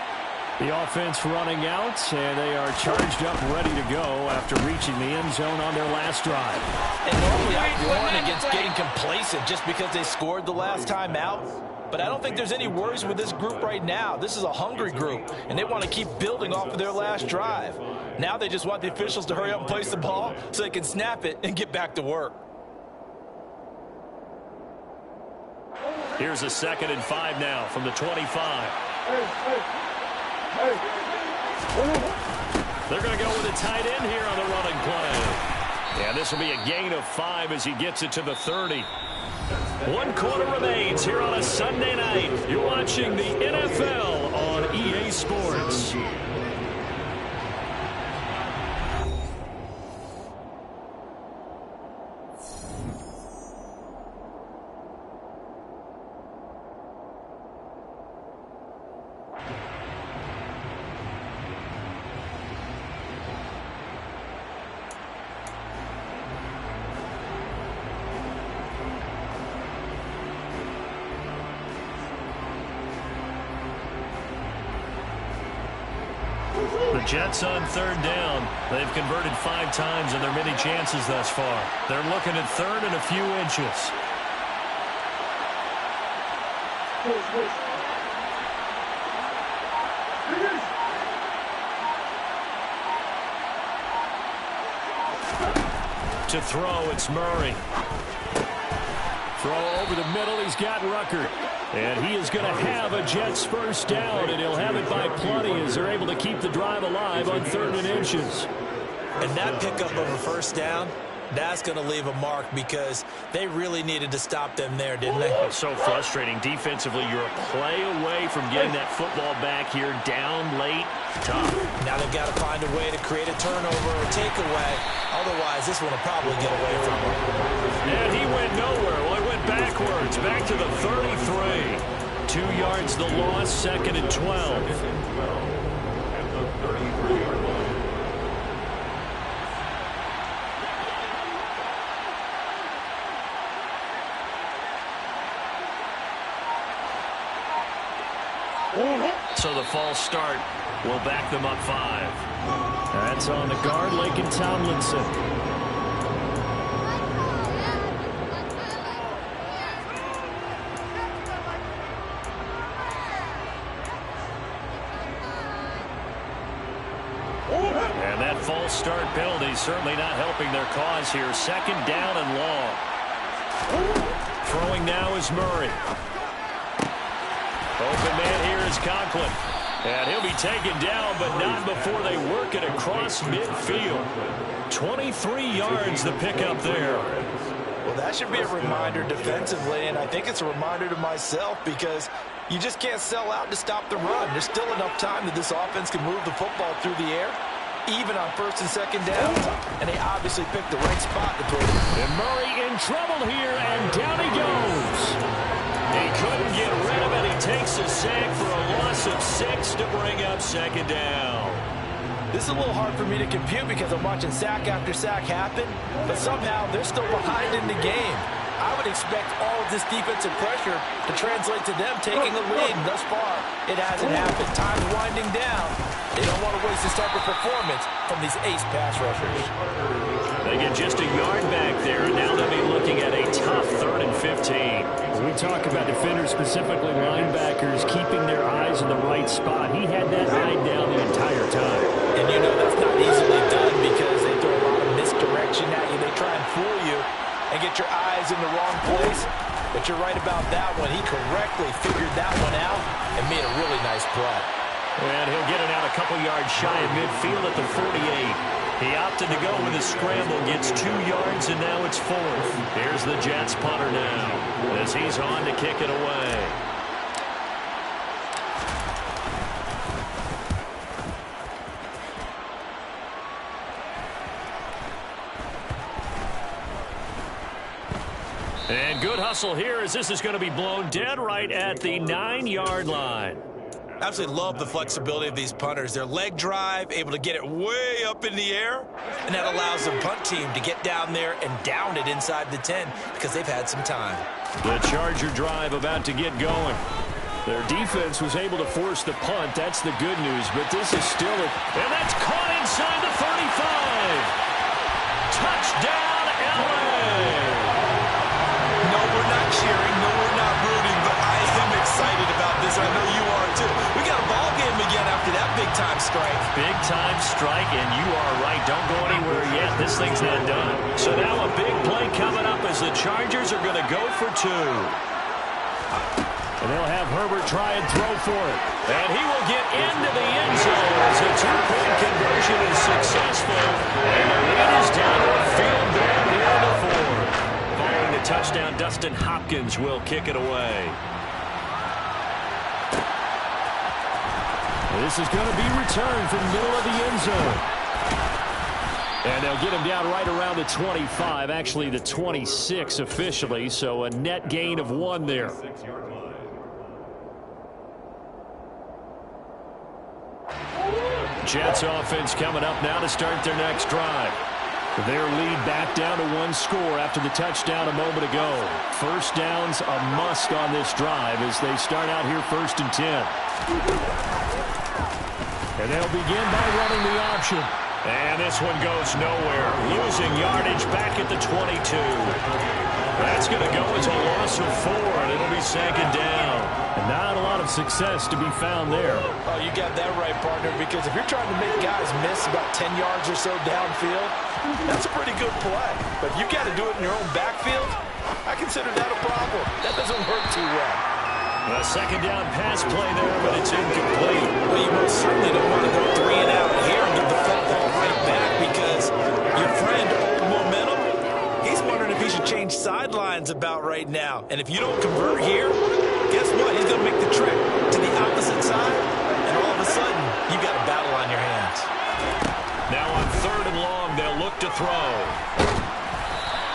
The offense running out, and they are charged up, ready to go after reaching the end zone on their last drive. And normally I warn against getting complacent just because they scored the last time out. But I don't think there's any worries with this group right now. This is a hungry group, and they want to keep building off of their last drive. Now they just want the officials to hurry up and place the ball so they can snap it and get back to work. Here's a 2nd and 5 now from the 25. They're going to go with a tight end here on the running play. And this will be a gain of 5 as he gets it to the 30. 1 quarter remains here on a Sunday night. You're watching the NFL on EA Sports. The Jets on 3rd down. They've converted 5 times in their many chances thus far. They're looking at 3rd and a few inches. To throw, it's Murray. Throw over the middle, he's got Ruckert. And he is going to have a Jets first down, and he'll have it by plenty as they're able to keep the drive alive on 3rd and inches. And that pickup of a first down, that's going to leave a mark because they really needed to stop them there, didn't they? It's so frustrating. Defensively, you're a play away from getting that football back here, down late, tough. Now they've got to find a way to create a turnover or takeaway. Otherwise, this one will probably get away from them. And he went nowhere. Well, he went backwards, back to the 33. 2 yards the loss, 2nd and 12. So the false start will back them up 5. That's on the guard, Laken Tomlinson. And that false start penalty certainly not helping their cause here. 2nd down and long. Throwing now is Murray. Open man here is Conklin. And he'll be taken down, but not before they work it across midfield. 23 yards the pickup there. Well, that should be a reminder defensively, and I think it's a reminder to myself because you just can't sell out to stop the run. There's still enough time that this offense can move the football through the air, even on first and second downs, and they obviously picked the right spot to put it. And Murray in trouble here, and down he goes. He couldn't get rid of it. He takes a sack for a loss of 6 to bring up second down. This is a little hard for me to compute because I'm watching sack after sack happen, but somehow they're still behind in the game. I would expect all of this defensive pressure to translate to them taking a lead. And thus far, it hasn't happened. Time's winding down. They don't want to waste this type of performance from these ace pass rushers. They get just a yard back there, and now they'll be looking at a tough 3rd and 15. When we talk about defenders, specifically linebackers, keeping their eyes in the right spot, he had that eye down the entire time. And you know that's not easily done because they throw a lot of misdirection at you. They try and fool you and get your eyes in the wrong place. But you're right about that one. He correctly figured that one out and made a really nice play. And he'll get it out a couple yards shy of midfield at the 48. He opted to go with a scramble, gets 2 yards, and now it's 4th. Here's the Jets punter now as he's on to kick it away. And good hustle here as this is going to be blown dead right at the 9-yard line. Absolutely love the flexibility of these punters. Their leg drive, able to get it way up in the air, and that allows the punt team to get down there and down it inside the 10 because they've had some time. The Charger drive about to get going. Their defense was able to force the punt. That's the good news, but this is still a... And that's caught inside the 35. Touchdown, LA. No, we're not cheering. No, we're not rooting, but I am excited about this. I know you are, too. We got a ball game again after that big-time strike. Big-time strike, and you are right. Don't go anywhere yet. This thing's not done. So now a big play coming up as the Chargers are going to go for 2. And they'll have Herbert try and throw for it. And he will get into the end zone as a 2-point conversion is successful. And the lead is down to a field goal here in the 4th. Following the touchdown, Dustin Hopkins will kick it away. This is going to be returned from the middle of the end zone. And they'll get him down right around the 25, actually the 26 officially, so a net gain of 1 there. Jets offense coming up now to start their next drive. Their lead back down to 1 score after the touchdown a moment ago. First down's a must on this drive as they start out here 1st and 10. And they'll begin by running the option. And this one goes nowhere. Losing yardage back at the 22. That's going to go as a loss of 4, and it'll be 2nd down. And not a lot of success to be found there. Oh, you got that right, partner, because if you're trying to make guys miss about 10 yards or so downfield, that's a pretty good play. But if you got to do it in your own backfield, I consider that a problem. That doesn't work too well. A 2nd down pass play there, but it's incomplete. Well, you most certainly don't want to go 3 and out here and give the football right back because your friend, Old Momentum, he's wondering if he should change sidelines about right now. And if you don't convert here, guess what? He's going to make the trek to the opposite side, and all of a sudden, you've got a battle on your hands. Now on 3rd and long, they'll look to throw.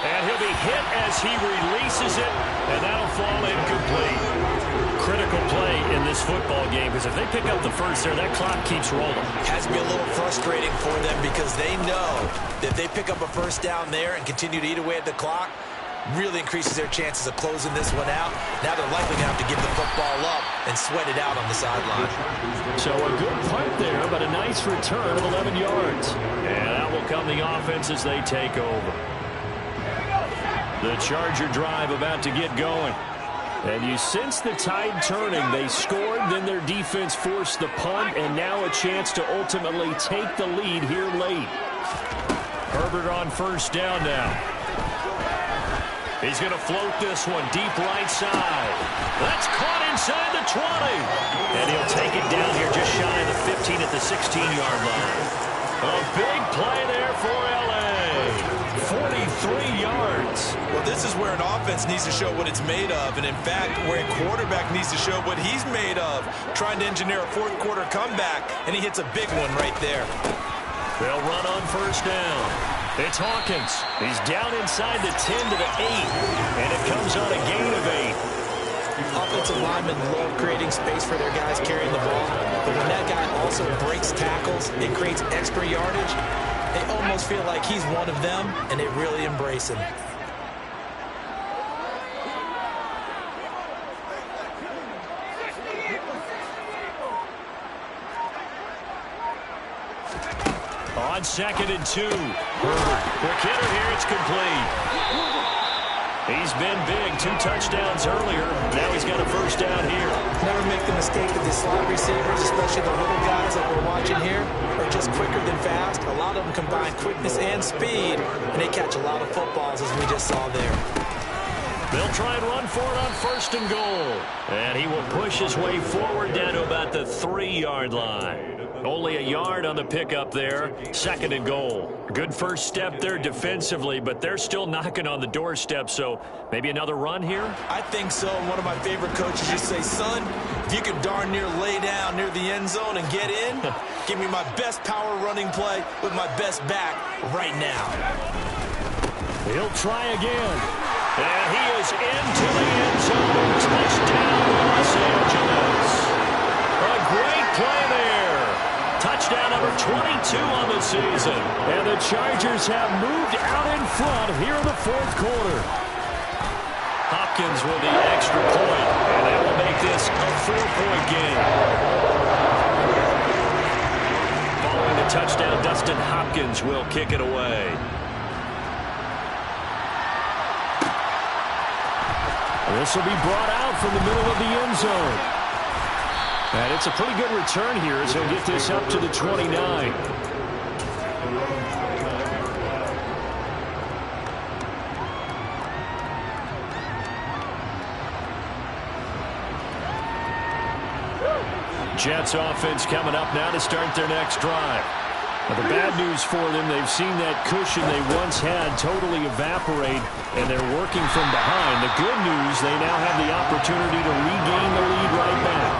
And he'll be hit as he releases it, and that'll fall incomplete. Critical play in this football game because if they pick up the first there, that clock keeps rolling. It has to be a little frustrating for them because they know that if they pick up a first down there and continue to eat away at the clock, really increases their chances of closing this one out. Now they're likely going to have to give the football up and sweat it out on the sideline. So a good punt there, but a nice return of 11 yards. And that will come the offense as they take over. The Charger drive about to get going. And you sense the tide turning. They scored, then their defense forced the punt, and now a chance to ultimately take the lead here late. Herbert on 1st down now. He's going to float this one deep right side. That's caught inside the 20. And he'll take it down here just shy of the 15 at the 16-yard line. A big play there for LA. 43 yards. timeouts. Well, this is where an offense needs to show what it's made of, and in fact, where a quarterback needs to show what he's made of, trying to engineer a fourth quarter comeback, and he hits a big one right there. They'll run on first down. It's Hawkins. He's down inside the 10 to the 8, and it comes on a gain of 8. Offensive linemen love creating space for their guys carrying the ball, but when that guy also breaks tackles, it creates extra yardage. They almost feel like he's one of them, and they really embrace him. On 2nd and 2. Herbert, quick hitter here, it's complete. He's been big, 2 touchdowns earlier. Now he's got a first down here. Never make the mistake of the slot receivers, especially the little guys that we're watching here, are just quicker than fast. A lot of them combine quickness and speed, and they catch a lot of footballs, as we just saw there. They'll try and run for it on 1st and goal. And he will push his way forward down to about the 3-yard line. Only a yard on the pickup there. 2nd and goal. Good first step there defensively, but they're still knocking on the doorstep, so maybe another run here? I think so. One of my favorite coaches used to say, son, if you could darn near lay down near the end zone and get in, give me my best power running play with my best back right now. He'll try again. And he is into the end zone. Touchdown, Los Angeles. A great play there. Touchdown number 22 on the season. And the Chargers have moved out in front here in the 4th quarter. Hopkins with the extra point, and that will make this a 4-point game. Following the touchdown, Dustin Hopkins will kick it away. This will be brought out from the middle of the end zone. And it's a pretty good return here as he'll get this up to the 29. Jets offense coming up now to start their next drive. Now, the bad news for them, they've seen that cushion they once had totally evaporate, and they're working from behind. The good news, they now have the opportunity to regain the lead right back.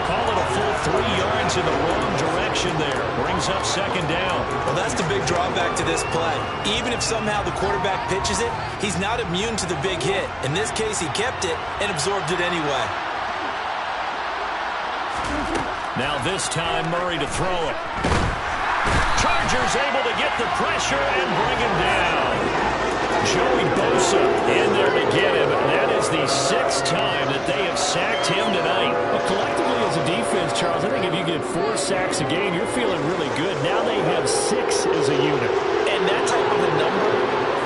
Call it a full 3 yards in the wrong direction there. Brings up 2nd down. Well, that's the big drawback to this play. Even if somehow the quarterback pitches it, he's not immune to the big hit. In this case, he kept it and absorbed it anyway. Now this time, Murray to throw it. Chargers able to get the pressure and bring him down. Joey Bosa in there to get him. That is the 6th time that they have sacked him tonight. Well, collectively as a defense, Charles, I think if you get 4 sacks a game, you're feeling really good. Now they have 6 as a unit. And that type of a number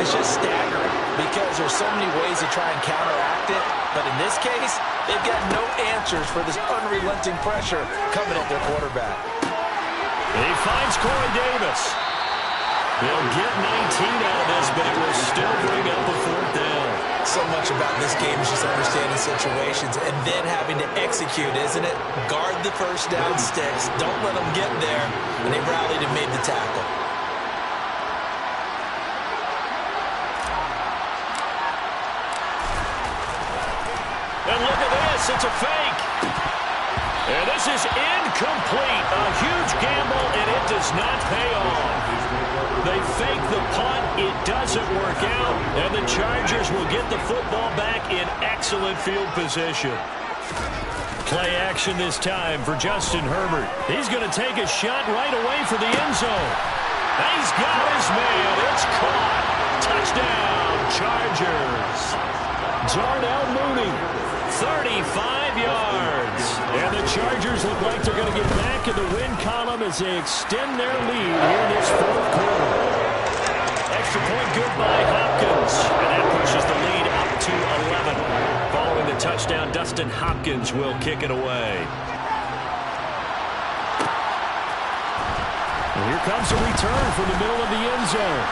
is just staggering because there's so many ways to try and counteract it. But in this case, they've got no answers for this unrelenting pressure coming at their quarterback. He finds Corey Davis. They'll get 19 out of this, but it will still bring up a 4th down. So much about this game is just understanding situations and then having to execute, isn't it? Guard the first down sticks. Don't let them get there. And they rallied and made the tackle. And look at this. It's a fake. And this is incomplete. A huge gamble, and it does not pay off. They fake the punt. It doesn't work out. And the Chargers will get the football back in excellent field position. Play action this time for Justin Herbert. He's going to take a shot right away for the end zone. And he's got his man. It's caught. Touchdown, Chargers. Darnell Mooney, 35 yards. And the Chargers look like they're going to get back in the win column as they extend their lead here in this 4th quarter. Extra point good by Hopkins. And that pushes the lead up to 11. Following the touchdown, Dustin Hopkins will kick it away. And here comes a return from the middle of the end zone.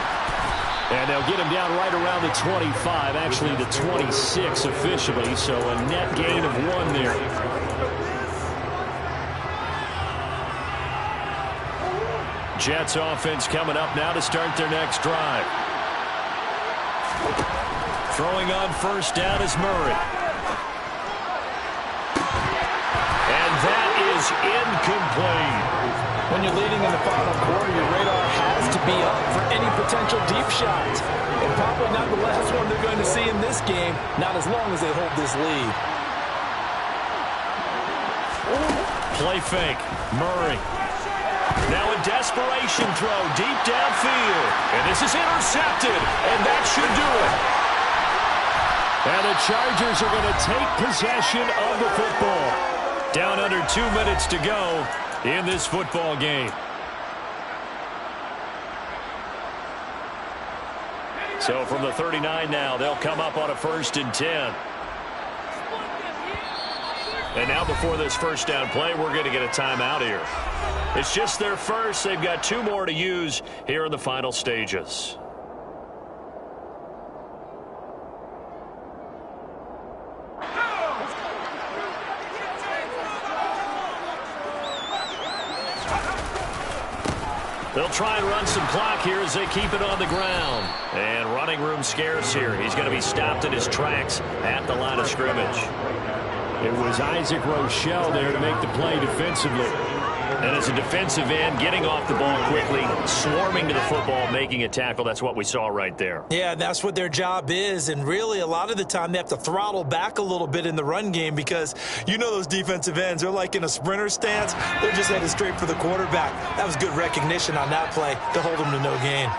And they'll get him down right around the 25, actually the 26 officially, so a net gain of 1 there. Jets offense coming up now to start their next drive. Throwing on first down is Murray. And that is incomplete. When you're leading in the final quarter, your radar has to be up for any potential deep shots. And probably not the last one they're going to see in this game, not as long as they hold this lead. Play fake. Murray. Now a desperation throw deep downfield. And this is intercepted. And that should do it. And the Chargers are going to take possession of the football. Down under 2 minutes to go in this football game. So from the 39 now, they'll come up on a 1st and 10. And now before this first down play, we're going to get a timeout here. It's just their first. They've got 2 more to use here in the final stages. They'll try and run some clock here as they keep it on the ground. And running room scarce here. He's going to be stopped in his tracks at the line of scrimmage. It was Isaac Rochelle there to make the play defensively. And as a defensive end, getting off the ball quickly, swarming to the football, making a tackle. That's what we saw right there. Yeah, that's what their job is. And really, a lot of the time, they have to throttle back a little bit in the run game because you know those defensive ends, they're like in a sprinter stance. They're just headed straight for the quarterback. That was good recognition on that play to hold them to no gain.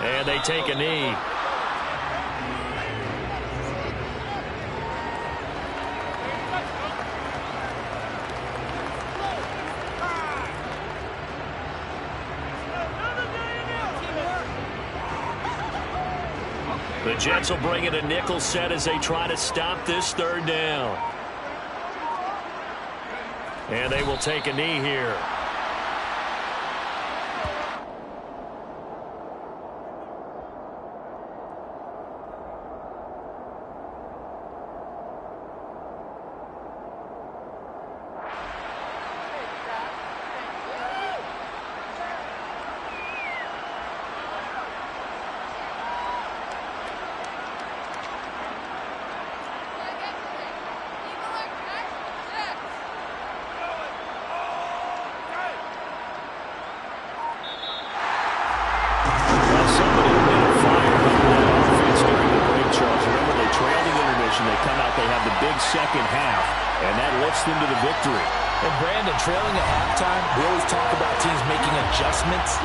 And they take a knee. The Jets will bring it a nickel set as they try to stop this 3rd down. And they will take a knee here. Second half, and that lifts them to the victory. And Brandon, trailing at halftime, we always talk about teams making adjustments.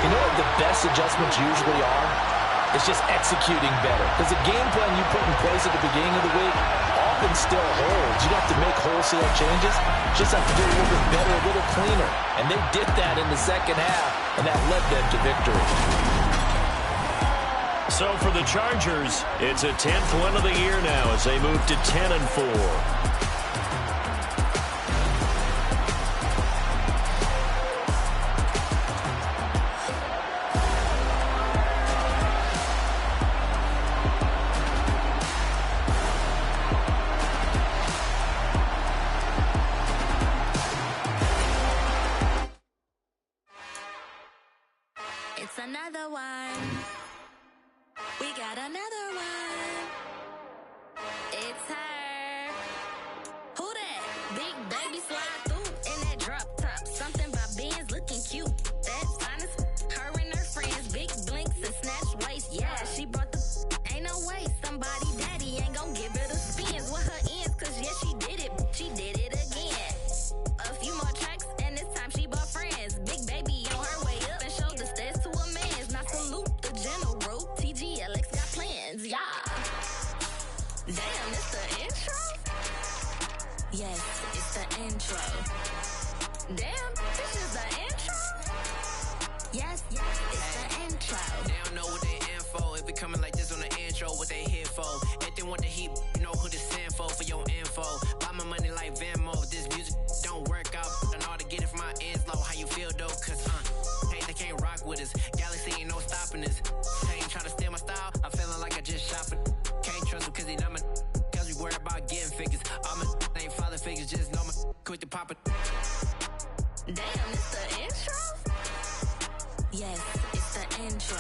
You know what the best adjustments usually are? It's just executing better. Because the game plan you put in place at the beginning of the week often still holds. You don't have to make wholesale changes. You just have to do it a little bit better, a little cleaner. And they did that in the second half, and that led them to victory. So for the Chargers, it's a 10th win of the year now as they move to 10-4. It's another one. We got another one. It's her. Who that? Big baby slide through in that drop top. Something by Benz looking cute. That's honest. Her and her friends, big blinks and snatch waist. Yeah, she brought the ain't no way. Somebody daddy ain't gon' give her the spins with her ends. Cause yeah, she did it. She did it again. A few more tracks and this time she bought friends. Big baby on her way up and showed the stats to a man's. Not salute the general. TGLX got plans, yeah. Damn, it's the intro? Yes, it's the intro. Damn, this is the intro? Yes, it's the intro. They don't know what they in for. If it coming like this on the intro, what they here for? If they want the heat, you know who to send for your info. Buy my money like Venmo. If this music don't work out, I know how to get it from my ends low. How you feel though? Cause hey, they can't rock with us. Galaxy ain't no stopping us. They ain't trying to steal my style. I'm feeling like I just shop it. Can't trust them cause they dumb. Cause we worried about getting figures. All my ain't father figures, just know my quick to pop it. Damn, it's the intro? Yes, it's the intro.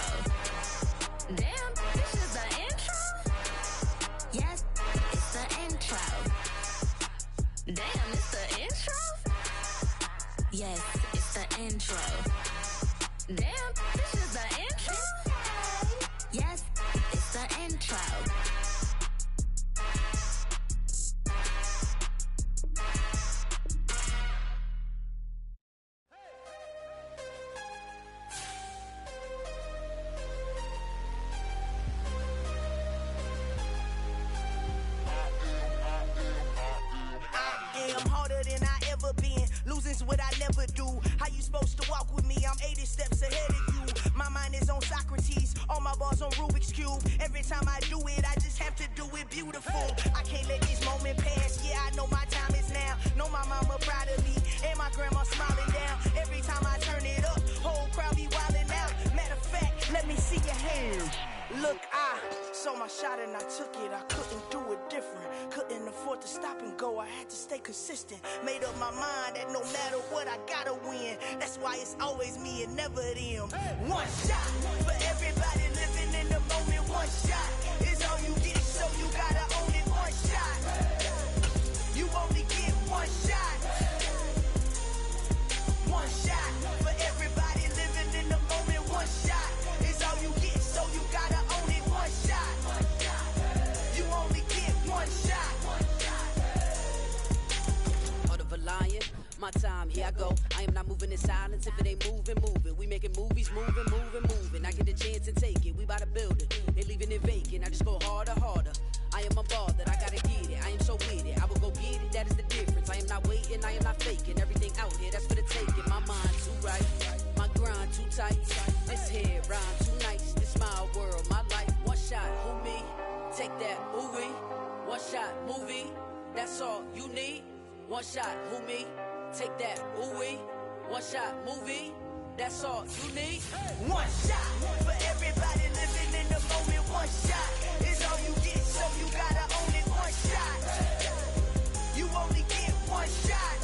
I'm 80 steps ahead of you. My mind is on Socrates, all my bars on Rubik's Cube. Every time I do it, I just have to do it beautiful. I can't let this moment pass, yeah, I know my time is now. Know my mama proud of me, and my grandma smiling down. Every time I turn it up, whole crowd be wildin' out. Matter of fact, let me see your hands. Look, I saw my shot and I took it. I couldn't do it different. Couldn't afford to stop and go. I had to stay consistent. Made up my mind that no matter what, I gotta win. That's why it's always me and never them. One shot for everybody living in the moment. One shot is all you get, so you gotta own it. One shot. You only get one shot. One shot for everybody living in the moment. One shot is all you get, so you gotta own it. One shot. You only get one shot. Heart of a lion, my time, here I go. I am not moving in silence. If it ain't moving, moving. We making movies, moving, moving, moving. I get a chance and take it. We bout to build it. They leaving it vacant. I just go harder, harder. I am a ball that I gotta get it. I am so with it. I will go get it. That is the difference. I am not waiting. I am not faking. Everything out here, that's for the taking. My mind too right. My grind too tight. This here rhyme too nice. This my world, my life. One shot, who me? Take that, movie. One shot, movie. That's all you need. One shot, who me? Take that, ooh-wee. One shot, movie. That's all you need. One shot for everybody living in the moment. One shot is all you get, so you gotta own it. One shot. You only get one shot.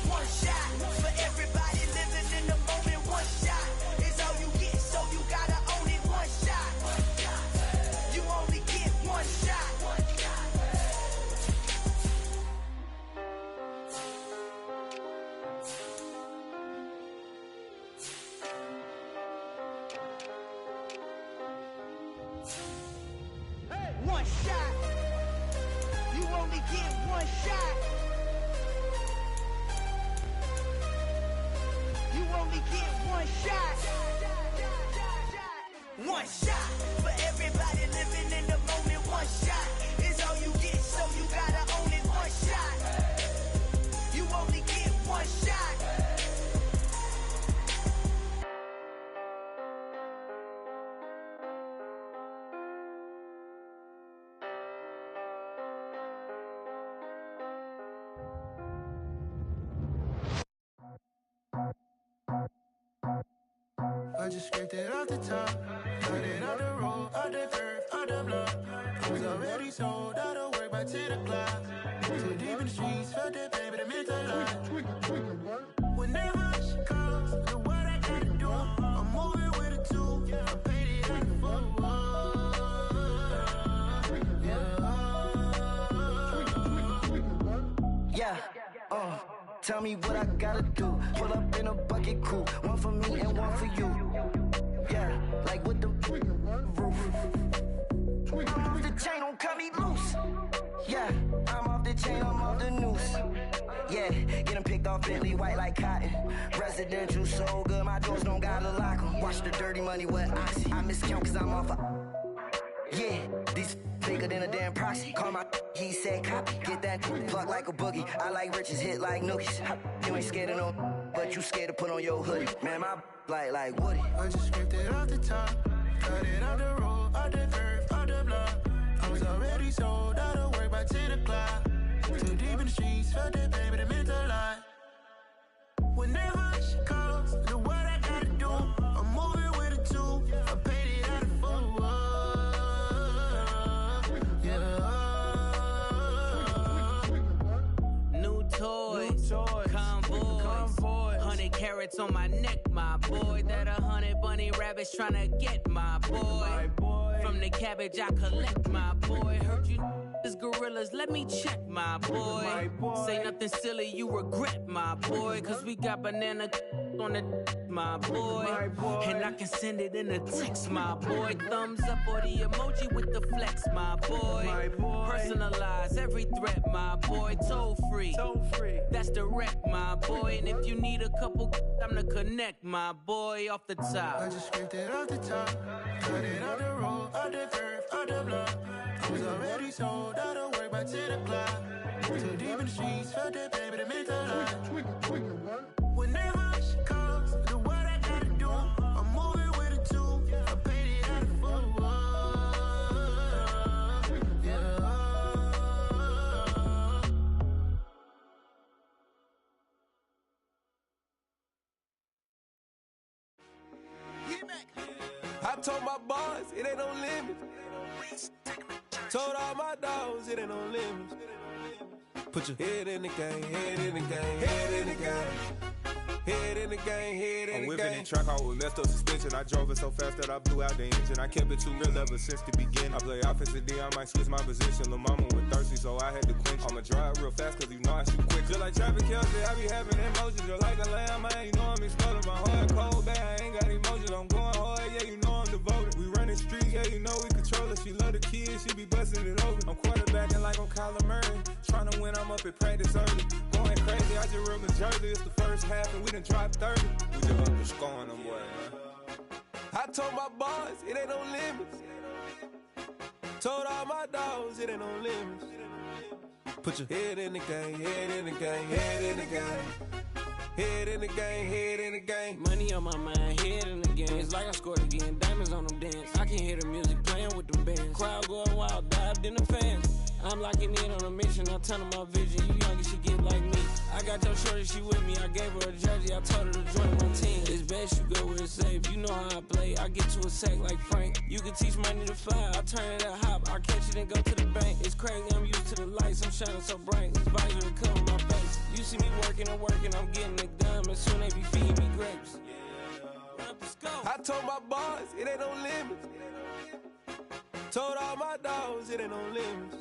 One shot for everybody living in the moment. One shot is all you get, so you gotta own it. One shot. You only get one shot. One shot. You only get one shot. You only get one shot. One shot for everybody living in the moment. One shot is all you get, so you gotta own it. One shot. You only get one shot. I just scraped it off the top, got it on the road, on the curve, on the block. I was already sold out of work by 10 o'clock. Too deep in the streets, felt that pain, but it meant a lot. Whenever she calls, do what I gotta do. I'm moving with a two, I paid it like a fool. Yeah, tell me what I gotta do. Pull up in a bucket crew, one for me and one for you. Yeah, like with the roof. I'm off the chain, don't cut me loose. Yeah, I'm off the chain, I'm off the noose. Yeah, get them picked off Bentley, white like cotton. Residential so good, my doors don't gotta lock them. Watch the dirty money with oxy. I miscount cause I'm off a... Yeah, these bigger than a damn proxy. Call my he said copy. Get that plug like a boogie. I like riches, hit like nookies. You ain't scared of no, but you scared to put on your hoodie. Man, my like Woody. I just scraped it off the top, cut it on the road, on the curve, on the block. I was already sold out of work by 10 o'clock. Too deep in the streets, felt that pain, but it meant a lot. Whenever she calls, do what I gotta do. I'm moving with a two, I paid it out of full. Convoy, 100 carats on my neck, my boy. That 100 bunny rabbits tryna get my boy. From the cabbage I collect, my boy. Heard you is gorillas, let me check, my boy. Say nothing silly, you regret, my boy. Cause we got banana on the my boy. And I can send it in a text, my boy. Thumbs up or the emoji with the flex, my boy. Personalize every threat, my boy. Toll free, that's direct, my boy. And if you need a couple, I'm the connect, my boy. Off the top, I just scraped it off the top, cut it on the road, on the curve, on the block. I was already sold out of work by 10 o'clock. Too deep in the streets, felt that pain, but it meant a lot. Whenever I told my boys, it ain't no limits. Told all my dogs, it ain't no limits. Put your head in the game, head in the game, head in the game. Head in the game, head in the game. I'm whipping in track out with messed up suspension. I drove it so fast that I blew out the engine. I kept it too real ever since the beginning. I play offensive D, I might switch my position. Lil' mama was thirsty, so I had to quench. I'ma drive real fast, cause you know I shoot quick. Just like traffic Kelsey, I be having emotions. Just like a lamb, man, you know I'm exploding. My heart cold, bad, I ain't got emotions. I'm going hard, yeah, you know I'm devoted. We running streets, yeah, you know we control it. She love the kids, she be busting it over. I'm quarterbacking like I'm Kyler Murray. Trying to win, I'm up at practice early. Going crazy, I just real Jersey. It's the first half and we done dropped 30. We just underscoring them, boy, man. I told my boys, it ain't no limits. Told all my dogs, it ain't no limits. Put your head in the game, head in the game, head in the game. Head in the game, head in the game. Money on my mind, head in the game. It's like I scored again, diamonds on them dance. I can hear the music playing with them bands. Crowd going wild, dived in the fans. I'm locking in on a mission, I tell her my vision. You young and she get like me. I got your shorty, she with me. I gave her a jersey, I told her to join my team. It's best you go where it's safe. You know how I play. I get to a sack like Frank. You can teach money to fly. I turn it a hop. I catch it and go to the bank. It's crazy, I'm used to the lights. I'm shining so bright. This visor will cover my face. You see me working and working. I'm getting it done. And soon they be feeding me grapes. I told my boys, it ain't no limits. Told all my dogs, it ain't no limits.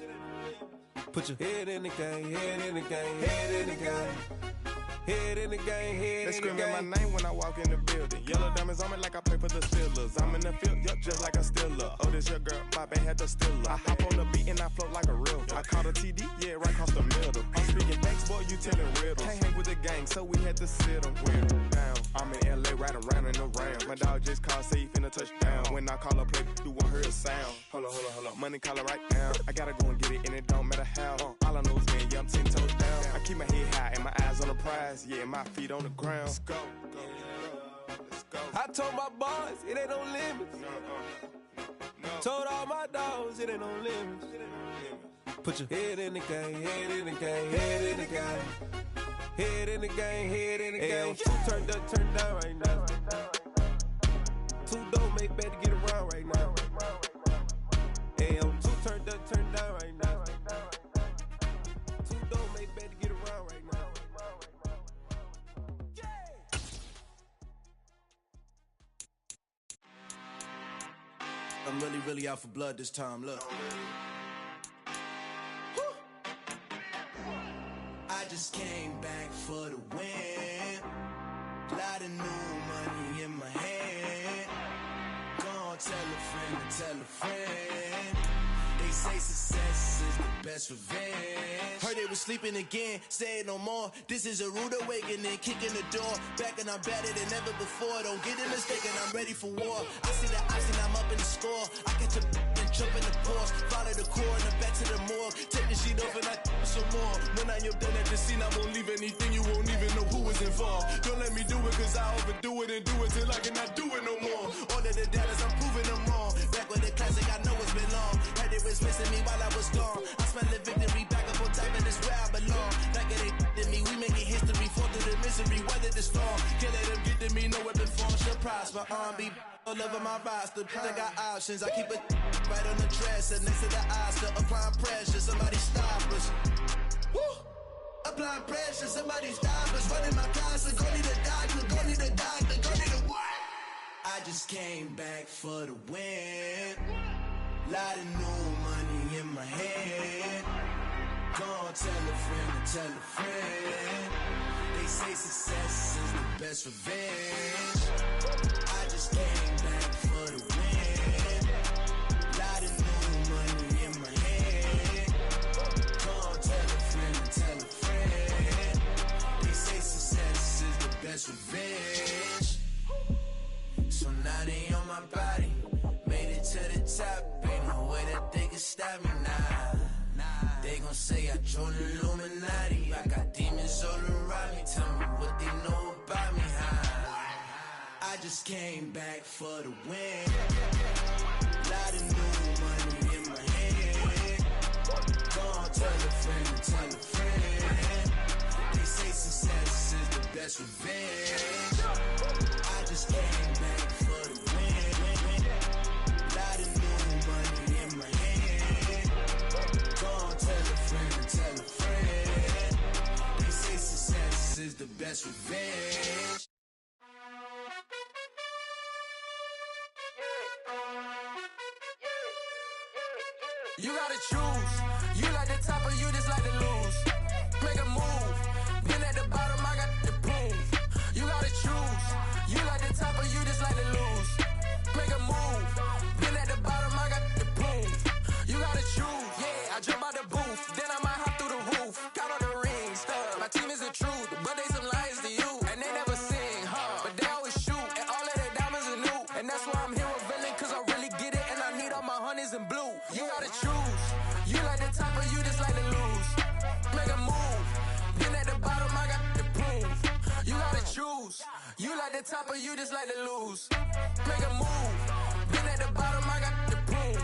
Put your head in the game, head in the game, head in the game. Head in the game, head in the game. They screaming my name when I walk in the building. Yellow diamonds on me like I play for the Steelers. I'm in the field, yup, just like a Steeler. Oh, this your girl, my band had the Steeler. I hop on the beat and I float like a real. I caught a TD, yeah, right across the middle. I'm speaking thanks, boy, you telling riddles. Can't hang with the gang, so we had to sit them down. I'm in LA, right around in the round. My dog just called, say he finna touchdown. When I call a play, you won't hear a sound. Hold on, money calling right now. I gotta go and get it, and it don't matter how. All I know is man, yeah, I'm 10 toes down. I keep my head high and my eyes on the prize. Yeah, my feet on the ground. Let's go. I told my boys, it ain't no limits. Told all my dogs, it ain't no limits. Put your head in the game, head in the game, head in the game. Head in the game, head in the game. Two turned up, turned down right now. Two don't make bad to get around right now. Hey, I'm two turned up, turned down right now. Two don't make bad to get around right now. I'm really out for blood this time, look. I just came back for the win. Lot of new money in my hand. Gonna tell a friend to tell a friend. They say success is the best revenge. Heard they was sleeping again, say it no more. This is a rude awakening, kicking the door. Back and I'm better than ever before. Don't get it mistaken, I'm ready for war. I see the icing, I'm up in the score. I catch a and jump in the course. Follow the core and the back to the morgue. Take the sheet off and I some more. When I am done at the scene, I won't leave anything. You won't even know who was involved. Don't let me do it, cause I overdo it and do it till I cannot do it no more. All of the data's, I'm proving them wrong. Back with the classic, I know it's been long. Heard it was missing me while I was gone. I smell the victory back up on top, and it's where I belong. Like it ain't to me, we making history. Fall through the misery, weather the storm. Can't let them get to me, no weapon form should prosper. R&B all over my roster. I got options, I keep it right on the dresser. Next to the Oscar, applying pressure. Somebody stop us. Woo! Applying pressure, somebody stop us. Running my closet, go need a doctor, go need a doctor, go need a what? I just came back for the win. Lot of new money in my hand. Gonna tell a friend to tell a friend. They say success is the best revenge. I just came back for the win. Lot of new money in my hand. Gonna tell a friend to tell a friend. They say success is the best revenge. So now they on my body. Made it to the top. Ain't no way that they can stop me now. They gon' say I joined the Illuminati. I got demons all around me. Tell me what they know about me, huh? I just came back for the win. Lot of new money in my hand. Gonna tell a friend to tell a friend. They say success is the best revenge. I just came back for the win. that's revenge. You gotta choose. You like the top or you just like to lose. Make a move. Been at the bottom, I got the proof. You gotta choose. You like the top or you just like to lose. Make a move. Been at the bottom, I got the proof. You gotta choose. Yeah, I jump out the booth. Then I might hop through the roof. Count on the rings. My team is the truth, but they some liars to you. And they never sing, but they always shoot. And all of their diamonds are new. And that's why I'm here with villain, cause I really get it. And I need all my honeys in blue. You gotta choose. You like the top or you just like to lose. Make a move. Been at the bottom, I got the proof. You gotta choose. You like the top or you just like to lose. Make a move. Been at the bottom, I got the proof.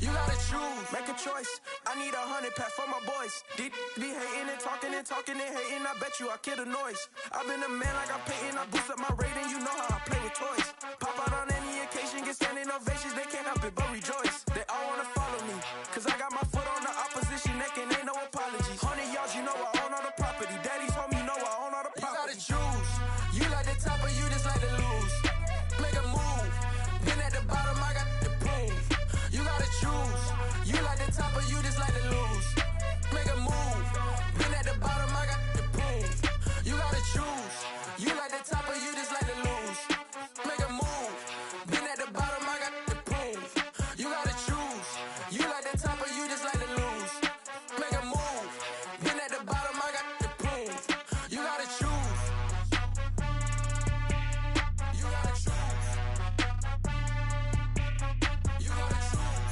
You gotta choose. Make a choice. I need 100 pack for my boys. Be hating and talking and hating. I bet you I kill the noise. I've been a man like I'm Peyton. I boost up my rating. You know how I play with toys. Pop out on any occasion, get standing ovations. They can't help it but rejoice. They all wanna follow me, cause I got my foot on the opposition neck and ain't no apologies. 100 yards, you know I own all the property. Daddy's home, you know I own all the property. You gotta choose. You like the top or you just like to lose. Make a move. Been at the bottom, I got the proof. You gotta choose. You like the top or you just like to lose. Make a move. Been at the bottom, I got the proof. You gotta choose. You like the top or you just like to lose. Make a move. Been at the bottom, I got the proof. You gotta choose. You like the top or you just like to lose. Make a move. Been at the bottom, I got the proof. You gotta choose. You gotta choose. You gotta choose.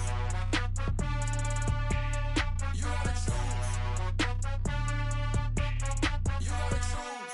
You gotta choose. You gotta choose.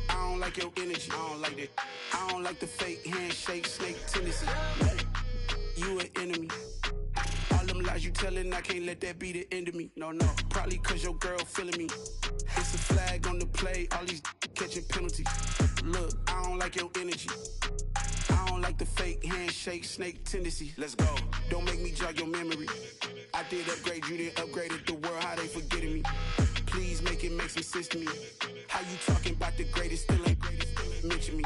I don't like your energy. I don't like that. I don't like the fake handshake, snake tendency. You an enemy. All them lies you telling, I can't let that be the end of me. No, probably cause your girl feeling me. It's a flag on the play, all these catching penalties. Look, I don't like your energy. I don't like the fake handshake, snake tendency. Let's go. Don't make me jog your memory. I did upgrade, you didn't upgrade it. The world, how they forgetting me. Please make it make some sense to me. How you talking about the greatest, still ain't mention me.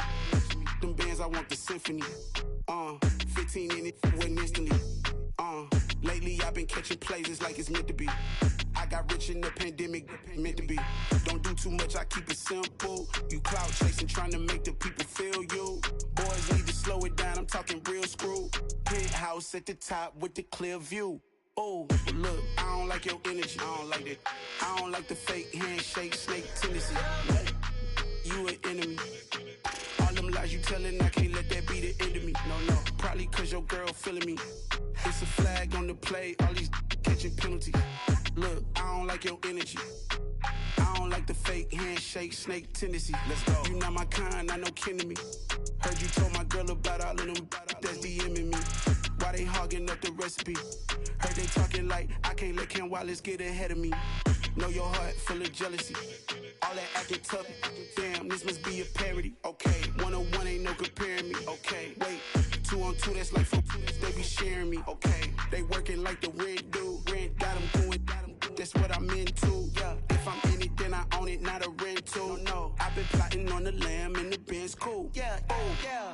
Them bands, I want the symphony. 15 in it, went instantly. Lately I've been catching plays, it's like it's meant to be. I got rich in the pandemic, meant to be. Don't do too much, I keep it simple. You clout chasing, trying to make the people feel you. Boys need to slow it down, I'm talking real screw. Penthouse at the top with the clear view. Oh, look, I don't like your energy, I don't like that. I don't like the fake handshake, snake tendency. You an enemy. All them lies you telling, I can't let that be the end of me. No, probably cause your girl feeling me. It's a flag on the play, all these catching penalties. Look, I don't like your energy. I don't like the fake handshake, snake tendency. Let's go. You not my kind, I know kin to me. Heard you told my girl about all of them that's DMing me. Why they hogging up the recipe? Heard they talking like I can't let Ken Wallace get ahead of me. Know your heart full of jealousy. All that acting tough, damn, this must be a parody. Okay, 1-on-1 ain't no comparing me. Okay, wait, 2-on-2, that's like 4, they be sharing me. Okay, they working like the rent do. Rent got them going, that's what I'm into. Yeah, if I'm in it, then I own it, not a rental. No, I've been plotting on the lamb and the Benz cool. Yeah, yeah.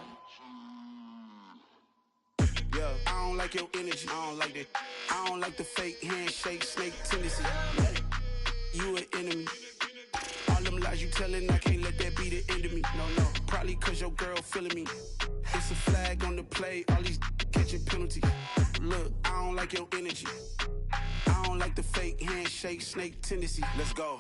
Yeah, I don't like your energy, I don't like that. I don't like the fake handshake, snake tendency. You an enemy. All them lies you telling, I can't let that be the end of me. No, probably cause your girl feeling me. It's a flag on the play, all these catching penalties. Look, I don't like your energy. I don't like the fake handshake, snake tendency. Let's go.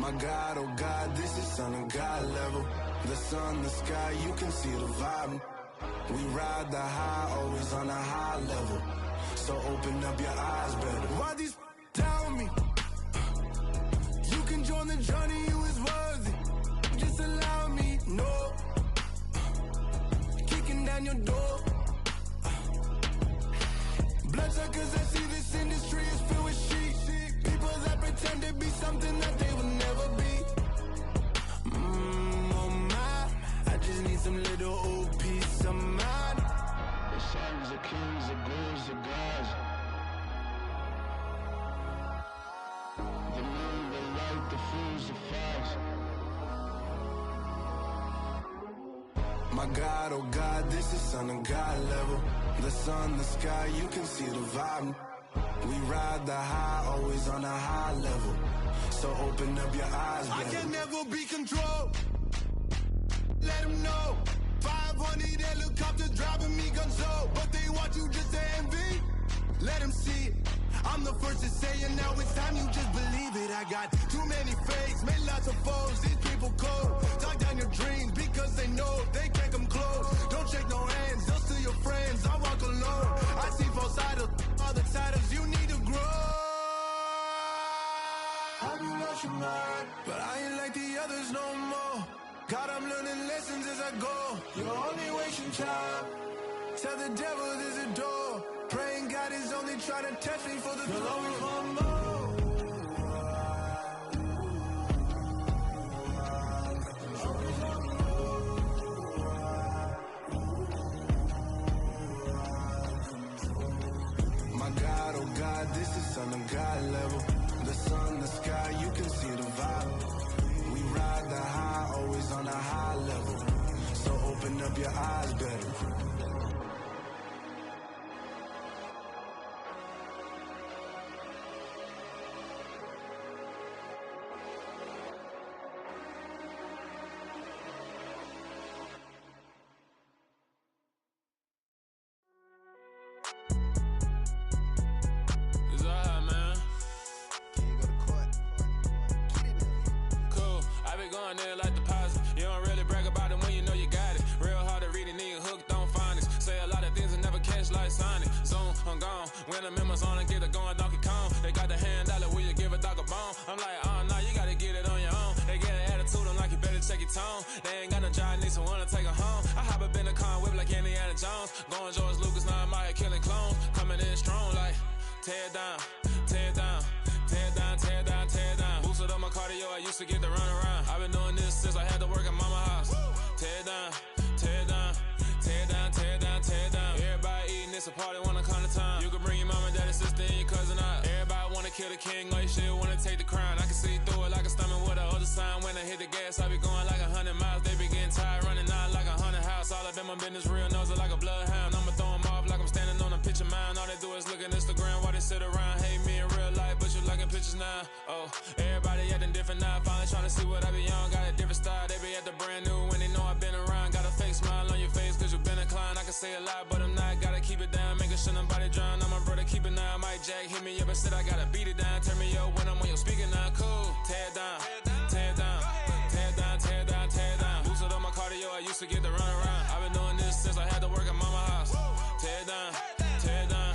My God, oh God, this is Son of God level. The sun, the sky, you can see the vibe. We ride the high, always on a high level. So open up your eyes better. Why these tell me? You can join the journey, you is worthy. Just allow me, no. Kicking down your door. Bloodsuckers, I see this industry is filled with sheep. People that pretend to be something that they will never be. Oh my, I just need some little old peace of mind. The sons, the kings, the ghouls, the gods. The moon, the light, the fools, the facts. My God, oh God, this is Son of God level. The sun, the sky, you can see the vibe. We ride the high, always on a high level. So open up your eyes, baby. I can never be controlled. Let them know. 500 helicopters driving me gonzo. But they want you just to envy. Let them see it. I'm the first to say it, now it's time you just believe it. I got too many fakes, made lots of foes. These people cold. Talk down your dreams because they know they can't come close. Don't shake no hands, they'll steal your friends. I walk alone. I see false idols, other titles. You need to grow. Have you lost your mind? But I ain't like the others no more. God, I'm learning lessons as I go. You're only wasting time. Tell the devil there's a door. Praying God is only trying to test me for the glory. Always want more. My God, oh God, this is Son of God level. The sun, the sky, you can see the vibe. We ride the high, always on a high level. So open up your eyes better. When I'm in my zone and get it going Donkey Kong. They got the hand dollar, will you give a dog a bone? I'm like, oh no, you gotta get it on your own. They get an attitude, I'm like, you better check your tone. They ain't got no job, need someone to take her home. I hop up in the car and whip like Indiana Jones. Going George Lucas, now I'm out here killing clones. Coming in strong like, tear down, tear down, tear down, tear down, tear down. Boosted up my cardio, I used to get to run around. I've been doing this since I had to work at mama house. Tear down, tear down, tear down, tear down, tear down. Everybody eating, it's a party, wanna come to time. You can bring your mama, daddy, sister, and your cousin out. Everybody wanna kill the king, or you shit wanna take the crown. I can see through it like a stomach with a other sign. When I hit the gas, I be going like 100 miles. They be getting tired, running out like 100 house. All up in my business, real nose like a bloodhound. I'ma throw them off like I'm standing on a picture mound. All they do is look at Instagram while they sit around. Hate me in real life, but you liking pictures now. Oh, everybody acting different now. Finally trying to see what I be on. Got a different style, they be at the brand new when they know I've been around. Got a fake smile on your face cause you been inclined. I can say a lot, but I'm not. Gotta keep it down, making sure nobody drown. I'm my brother, keep it now. Mike Jack hit me up and said I gotta beat it down. Turn me up when I'm on your speaker now. Cool, tear down, tear down, tear down, tear down, tear down. Boosted up my cardio, I used to get to run around. I've been doing this since I had to work at mama house. Tear down, tear down,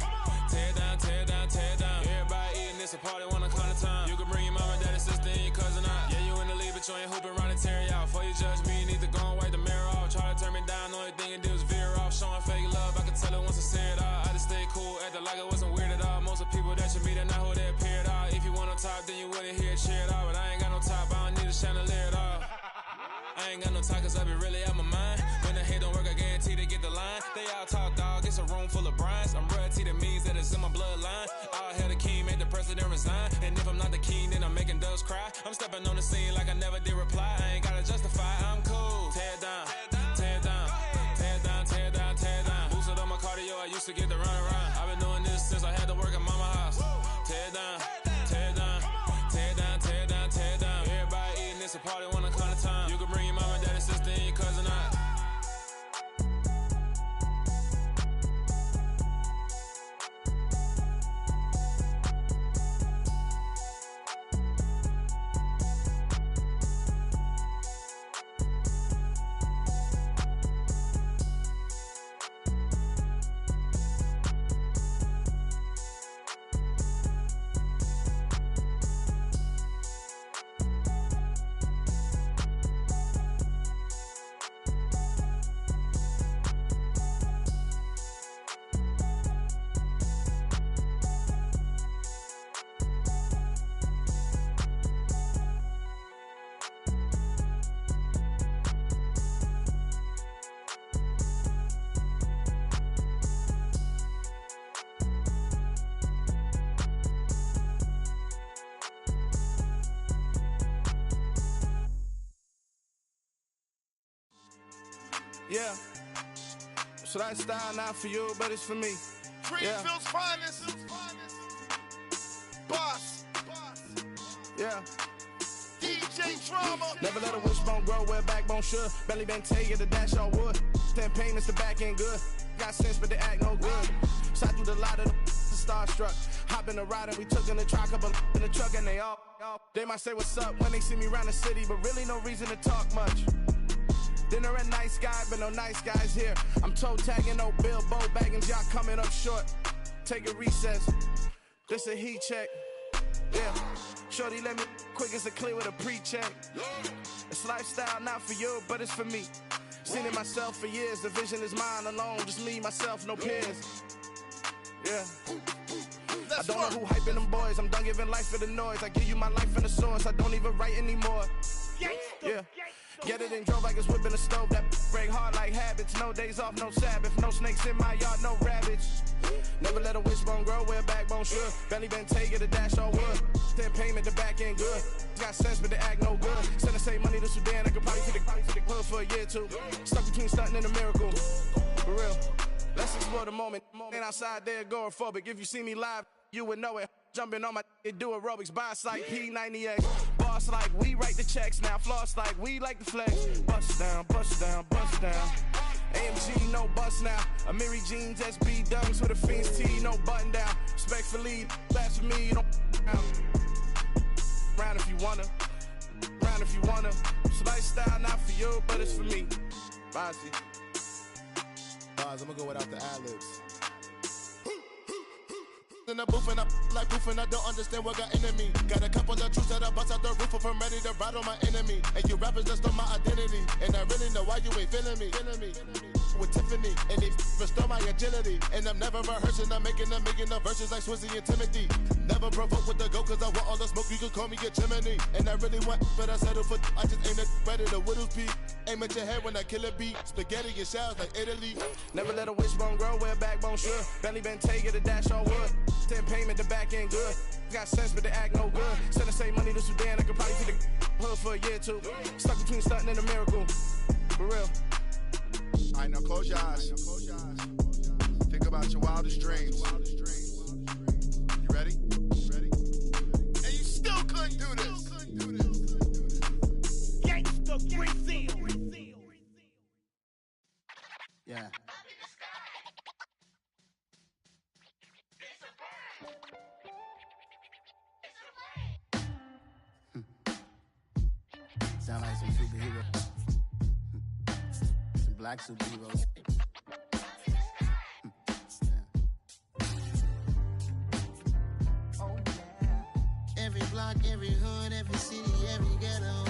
tear down, tear down, tear down. Everybody eating, it's a party, wanna come to time. You can bring your mama, daddy, sister, and your cousin out. Yeah, you in the lead, but you ain't hooping around and tearing out. Before you judge me, you need to go and wipe the mirror off. Try to turn me down, only thing you do is veer off. Showing fake love, I can tell it once I say it all. I just stay cool, acting like it wasn't weird at all. Most of the people that you meet are not who they appear at all. If you want on top, then you wouldn't hear it cheer at all. But I ain't got no top, I don't need a chandelier at all. I ain't got no talk cause I be really out my mind. When the hate don't work, I guarantee they get the line. They all talk dog, it's a room full of brinds. I'm royalty, that means that it's in my bloodline. All hell the king, made the president resign. And if I'm not the king, then I'm making doves cry. I'm stepping on the scene like I never did reply. I ain't gotta justify, I'm cool. Tear down, tear down, tear down, tear down, tear down. Boosted up my cardio, I used to get to run around. I've been doing this since I had to work at mama house. Tear down, tear down, tear down, tear down, tear down. Everybody eating, it's a party, wanna come to time. You can bring your mama, daddy, sister, and your cousin out. Yeah. So that style not for you, but it's for me. Greenville's finest. Boss. Yeah. DJ Drama. Never let a wishbone grow where backbone should. Belly been taking the dash all wood. 10 payments, the back end good. Got sense, but they act no good. Shot through the lot of the starstruck. Hop in the ride and we took in the truck, couple in the truck and they all. They might say what's up when they see me around the city, but really no reason to talk much. Dinner at Nice Guy, but no nice guys here. I'm toe tagging, no Bilbo bagging, y'all coming up short. Take a recess. This a heat check. Yeah. Shorty let me quick as a clear with a pre-check. It's lifestyle not for you, but it's for me. Seen it myself for years. The vision is mine alone. Just me, myself, no peers. Yeah. I don't know who hyping them boys. I'm done giving life for the noise. I give you my life in the source. I don't even write anymore. Yeah. Get it and drove like it's whipping a stove. That break hard like habits. No days off, no Sabbath. No snakes in my yard, no rabbits. Never let a wishbone grow where backbone should. Belly been taking the dash all wood. 10 payment, the back end good. Got sense, but they act no good. Send the same money to Sudan. I could probably take the hood for a year or two. Stuck between stunting and a miracle. For real. Let's explore the moment. Ain't outside there agoraphobic. If you see me live, you would know it. Jumping on my do aerobics, boss like P90X. Boss like we write the checks now. Floss like we like the flex. Bust down, bust down, bust down. AMG, no bust now. Amiri jeans, SB dunks with a Fiends T, no button down. Respectfully, that's for me, you don't round if you wanna. Round if you wanna. It's lifestyle not for you, but it's for me. Bossy. Bars, I'm gonna go without the ad-libs. In the booth and I like proof and I don't understand what got into me. Got a couple of truths that I bust out the roof if I'm ready to ride on my enemy. And you rappers just stole my identity. And I really know why you ain't feeling me. With Tiffany, and they restore my agility. And I'm never rehearsing, I'm making a million of verses like Swizzy and Timothy. Never provoke with the go, cause I want all the smoke, you can call me a chimney. And I really want, but I settle for, I just aim it better the Whittles P. Aim at your head when I kill a beat. Spaghetti and shells like Italy. Never let a wishbone grow where backbone should. Belly been taking the dash all wood. 10 payment, the back end good. Got sense, but they act no good. Send the same money to Sudan, I could probably take the hood for a year or two. Stuck between stunting and a miracle. For real. Alright, now close your eyes. Think about your wildest dreams. You ready? And you still couldn't do this. Gangsta Brazil. Yeah. Sound like some superheroes. Some black superheroes. Oh, yeah. Every block, every hood, every city, every ghetto.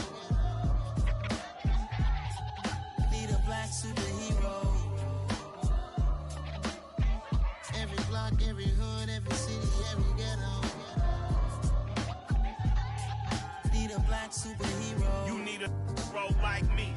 Need a black superhero. Every block, every hood, every city, every ghetto. Need a black superhero. You need a bro like me.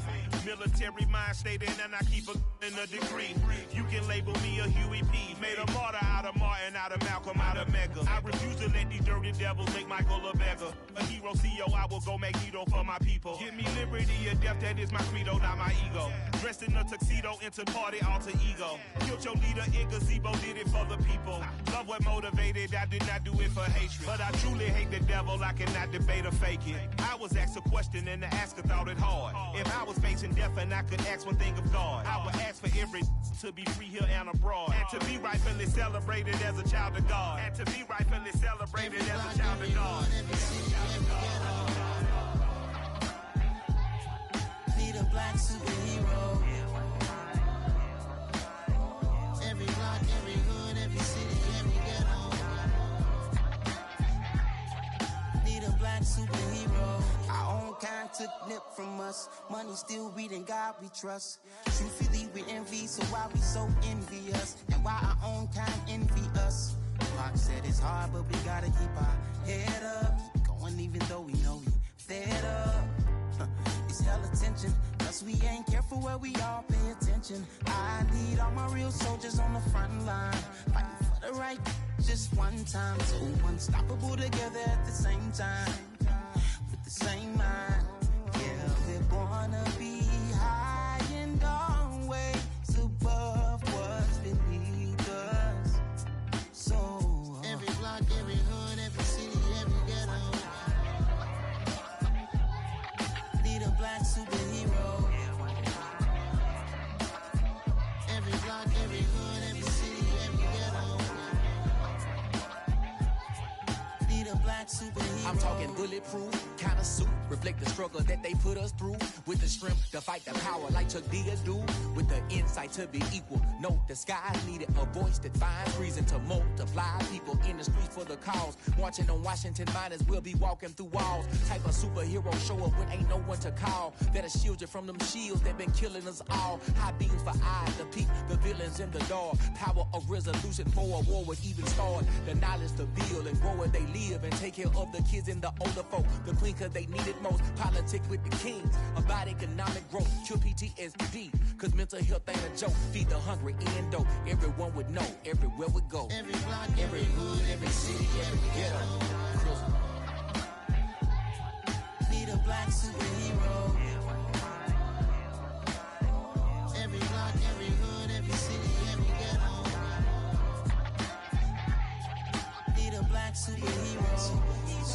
Military mind stated, and I keep in a degree. You can label me a Huey P. Made a martyr out of Martin, out of Malcolm, out of Mega. I refuse to let these dirty devils make Michael a beggar. A hero CEO, I will go Magneto for my people. Give me liberty or death, that is my credo, not my ego. Dressed in a tuxedo, into party, alter ego. Killed your leader in gazebo, did it for the people. Love what motivated, I did not do it for hatred. But I truly hate the devil, I cannot debate or fake it. I was asked a question and the asker thought it hard. If I was facing death and I could ask one thing of God, I would ask for every to be free here and abroad. And to be rightfully celebrated as a child of God. And to be rightfully celebrated as a child of God. Need a black superhero. Every block, every hood, every city, every ghetto. Need a black superhero. Our own kind took nip from us. Money still reading God we trust. Truthfully we envy, so why we so envious? And why our own kind envy us? Block said it's hard, but we gotta keep our head up. Going even though we know we fed up. It's hell attention, plus we ain't careful where we all pay attention. I need all my real soldiers on the front line, fighting for the right just one time. So unstoppable together at the same time, with the same mind. Yeah, we're gonna be high and always. black superhero. I'm talking bulletproof, kind of suit, reflect the struggle that they put us through. With the strength to fight the power like Chuck D do. With the insight to be equal. Note the skies needed a voice that finds reason to multiply. People in the streets for the cause. Marching on Washington, might as well be walking through walls. Type of superhero show up when ain't no one to call. That'll shield you from them shields that been killing us all. High beams for eyes to peek the villains in the dark. Power of resolution for a war would even start. The knowledge to build and grow where they live and take care of the kids and the older folk. The queen cause they need it most. Politics with the kings about economic growth. Cure PTSD cause mental health ain't a joke. Feed the hungry and dope. Everyone would know everywhere we go. Every block, every hood, every city, every ghetto. Need a black superhero. Every block, every hood, every city, every ghetto. Need a black superhero. It's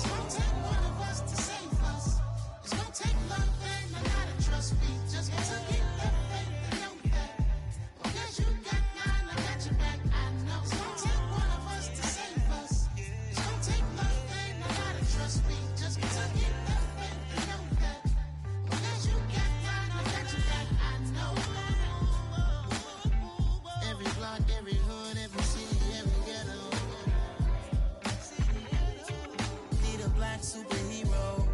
gonna take one of us to save us. It's gonna take love and a lot of trust me. Just to get that faith and know that. Because you got mine, I got your back, I know. It's gonna take one of us to save us. It's gonna take love and a lot of trust me. Just to get that faith and know that. Because you got mine, I got your back, I know. Every block, every hood, every city, every ghetto. Need a black superhero.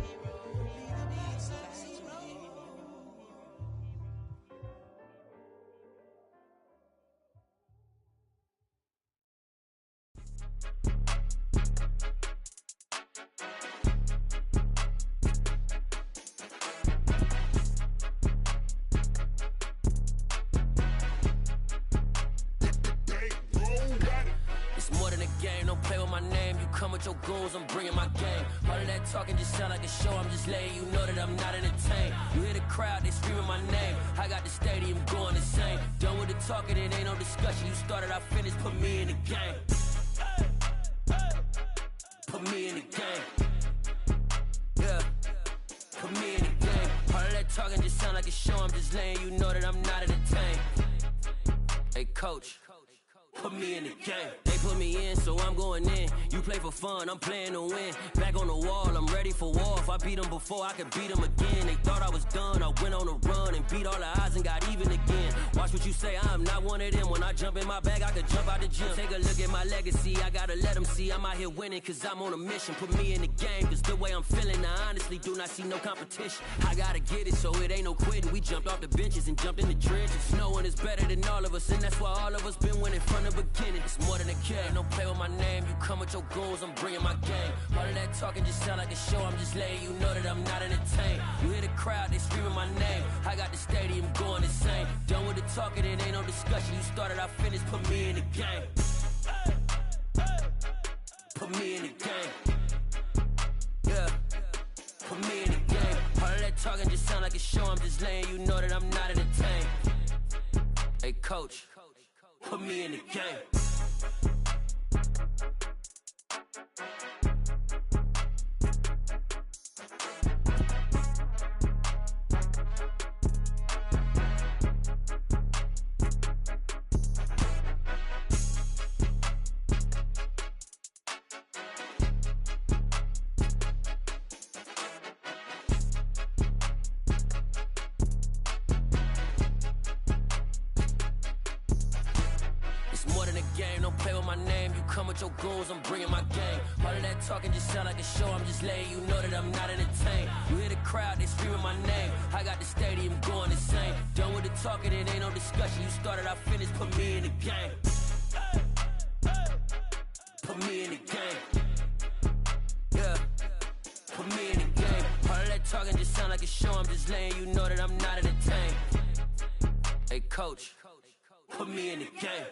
It's more than a game, don't play with my name. You come with your goons, I'm bringing my game. All of that talking just sound like a show, I'm just letting you know that I'm not entertained. You hear the crowd, they screaming my name. I got the stadium going insane. Done with the talking, it ain't no discussion. You started, I finished, put me in the game. Put me in the game. Yeah, put me in the game. All of that talking just sound like a show, I'm just letting you know that I'm not entertained. Hey coach, put me in the game. They put me in, so I'm going in. You play for fun, I'm playing to win. Back on the wall, I'm ready for war. If I beat them before, I could beat them again. They thought I was done, I went on a run and beat all the odds and got even again. Watch what you say, I'm not one of them. When I jump in my bag, I could jump out the gym. Take a look at my legacy, I gotta let them see I'm out here winning, cause I'm on a mission. Put me in the game, cause the way I'm feeling, I honestly do not see no competition. I gotta get it, so it ain't no quitting. We jumped off the benches and jumped in the trenches. No one is better than all of us, and that's why all of us been winning from the beginning. It's more than a game, don't play with my name. You come with your goons, I'm bringing my game. All of that talking just sound like a show, I'm just letting you know that I'm not entertained. You hear the crowd, they screaming my name. I got the stadium going insane. Done with the talking, it ain't no discussion. You started, I finished, put me in the game. Put me in the game. Yeah, put me in the game. All of that talking just sound like a show, I'm just letting you know that I'm not entertained. Hey coach, put me in the game. Your goons, I'm bringing my game. All of that talking just sound like a show, I'm just letting you know that I'm not entertained. You hear the crowd, they screaming my name. I got the stadium going insane. Done with the talking, it ain't no discussion. You started, I finished, put me in the game. Put me in the game. Yeah, put me in the game. All of that talking just sound like a show, I'm just letting you know that I'm not entertained. Hey coach, put me in the game.